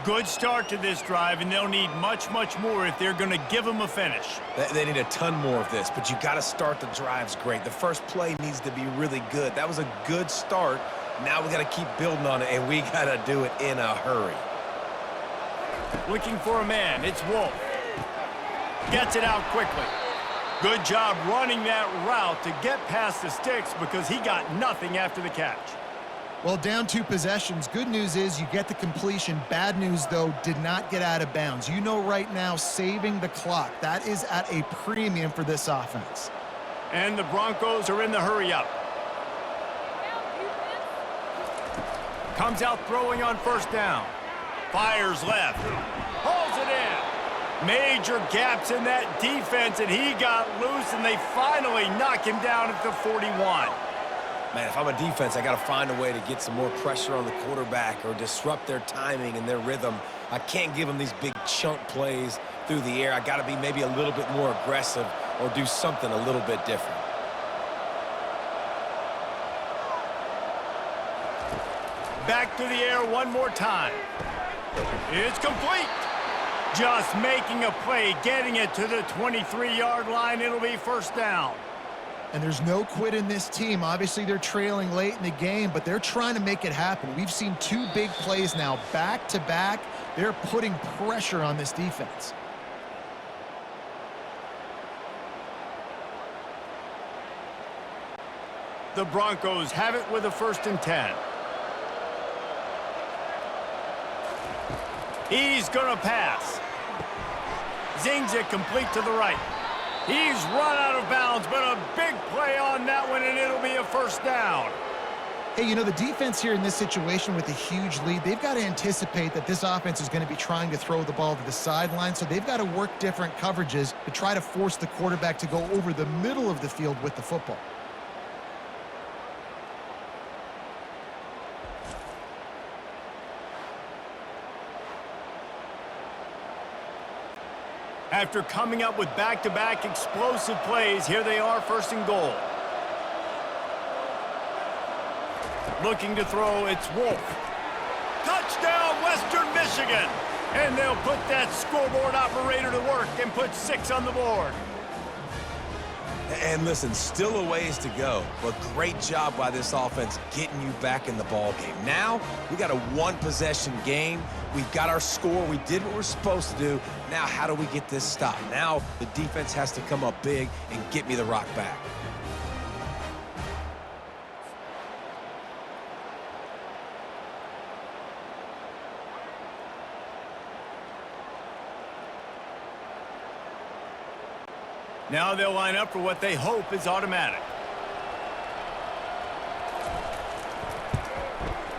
Good start to this drive, and they'll need much, much more if they're going to give him a finish. They need a ton more of this, but you got to start the drives great. The first play needs to be really good. That was a good start. Now we got to keep building on it, and we got to do it in a hurry. Looking for a man. It's Wolf. Gets it out quickly. Good job running that route to get past the sticks because he got nothing after the catch. Well, down 2 possessions. Good news is you get the completion. Bad news, though, did not get out of bounds. You know right now, saving the clock. That is at a premium for this offense. And the Broncos are in the hurry up. Comes out throwing on first down. Fires left. Pulls it in. Major gaps in that defense, and he got loose, and they finally knock him down at the 41. Man, if I'm a defense, I got to find a way to get some more pressure on the quarterback or disrupt their timing and their rhythm. I can't give them these big chunk plays through the air. I got to be maybe a little bit more aggressive or do something a little bit different. Back to the air one more time. It's complete. Just making a play, getting it to the 23-yard line. It'll be first down. And there's no quit in this team. Obviously, they're trailing late in the game, but they're trying to make it happen. We've seen 2 big plays now, back-to-back. They're putting pressure on this defense. The Broncos have it with a 1st and 10. He's going to pass. Zings it complete to the right. He's run out of bounds, but a big play on that one, and it'll be a first down. Hey, you know, the defense here in this situation with a huge lead, they've got to anticipate that this offense is going to be trying to throw the ball to the sideline, so they've got to work different coverages to try to force the quarterback to go over the middle of the field with the football. After coming up with back-to-back explosive plays, here they are, 1st and goal. Looking to throw, it's Wolf. Touchdown, Western Michigan! And they'll put that scoreboard operator to work and put 6 on the board. And listen, still a ways to go, but great job by this offense getting you back in the ball game. Now, we got a 1-possession game. We've got our score. We did what we're supposed to do. Now, how do we get this stopped? Now, the defense has to come up big and get me the rock back. Now they'll line up for what they hope is automatic.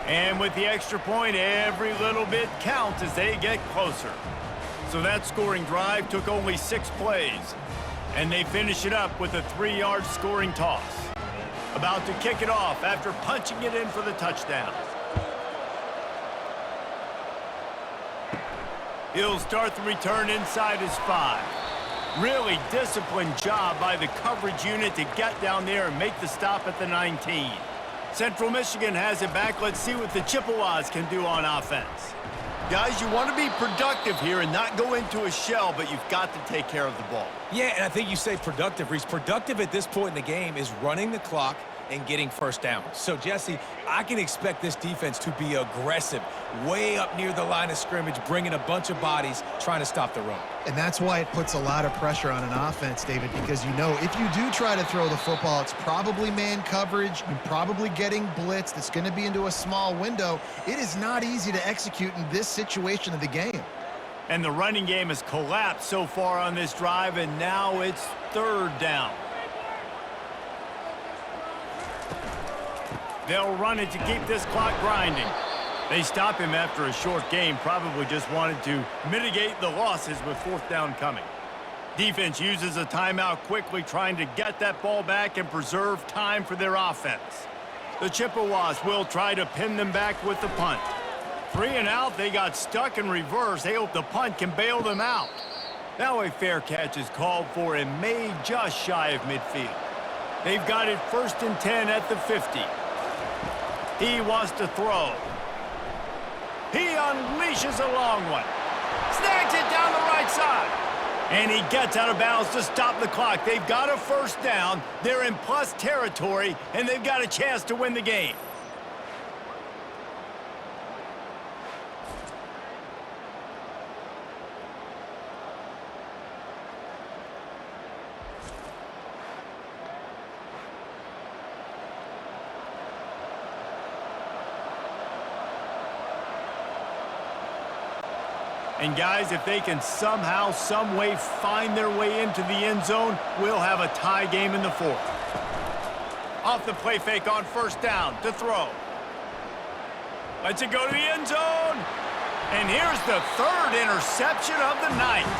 And with the extra point, every little bit counts as they get closer. So that scoring drive took only 6 plays. And they finish it up with a 3-yard scoring toss. About to kick it off after punching it in for the touchdown. He'll start the return inside his 5. Really disciplined job by the coverage unit to get down there and make the stop at the 19. Central Michigan has it back. Let's see what the Chippewas can do on offense. Guys, you want to be productive here and not go into a shell, but you've got to take care of the ball. Yeah, and I think you say productive, Reese. Productive at this point in the game is running the clock and getting first down. So, Jesse, I can expect this defense to be aggressive, way up near the line of scrimmage, bringing a bunch of bodies, trying to stop the run. And that's why it puts a lot of pressure on an offense, David, because you know if you do try to throw the football, it's probably man coverage, you're probably getting blitzed, it's going to be into a small window. It is not easy to execute in this situation of the game. And the running game has collapsed so far on this drive, and now it's 3rd down. They'll run it to keep this clock grinding. They stop him after a short game, probably just wanted to mitigate the losses with 4th down coming. Defense uses a timeout quickly, trying to get that ball back and preserve time for their offense. The Chippewas will try to pin them back with the punt. 3 and out, they got stuck in reverse. They hope the punt can bail them out. Now a fair catch is called for and made just shy of midfield. They've got it 1st and 10 at the 50. He wants to throw. He unleashes a long one. Snags it down the right side. And he gets out of bounds to stop the clock. They've got a 1st down. They're in plus territory, and they've got a chance to win the game. And guys, if they can somehow, some way find their way into the end zone, we'll have a tie game in the 4th. Off the play fake on 1st down to throw. Lets it go to the end zone. And here's the 3rd interception of the night.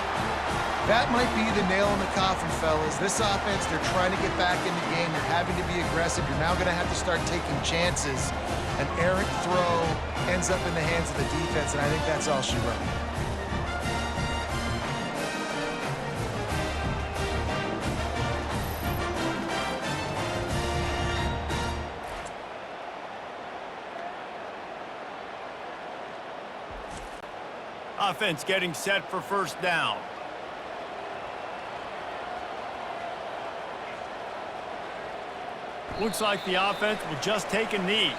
That might be the nail in the coffin, fellas. This offense, they're trying to get back in the game. They're having to be aggressive. You're now going to have to start taking chances. An errant throw ends up in the hands of the defense, and I think that's all she wrote. Offense getting set for 1st down. Looks like the offense will just take a knee.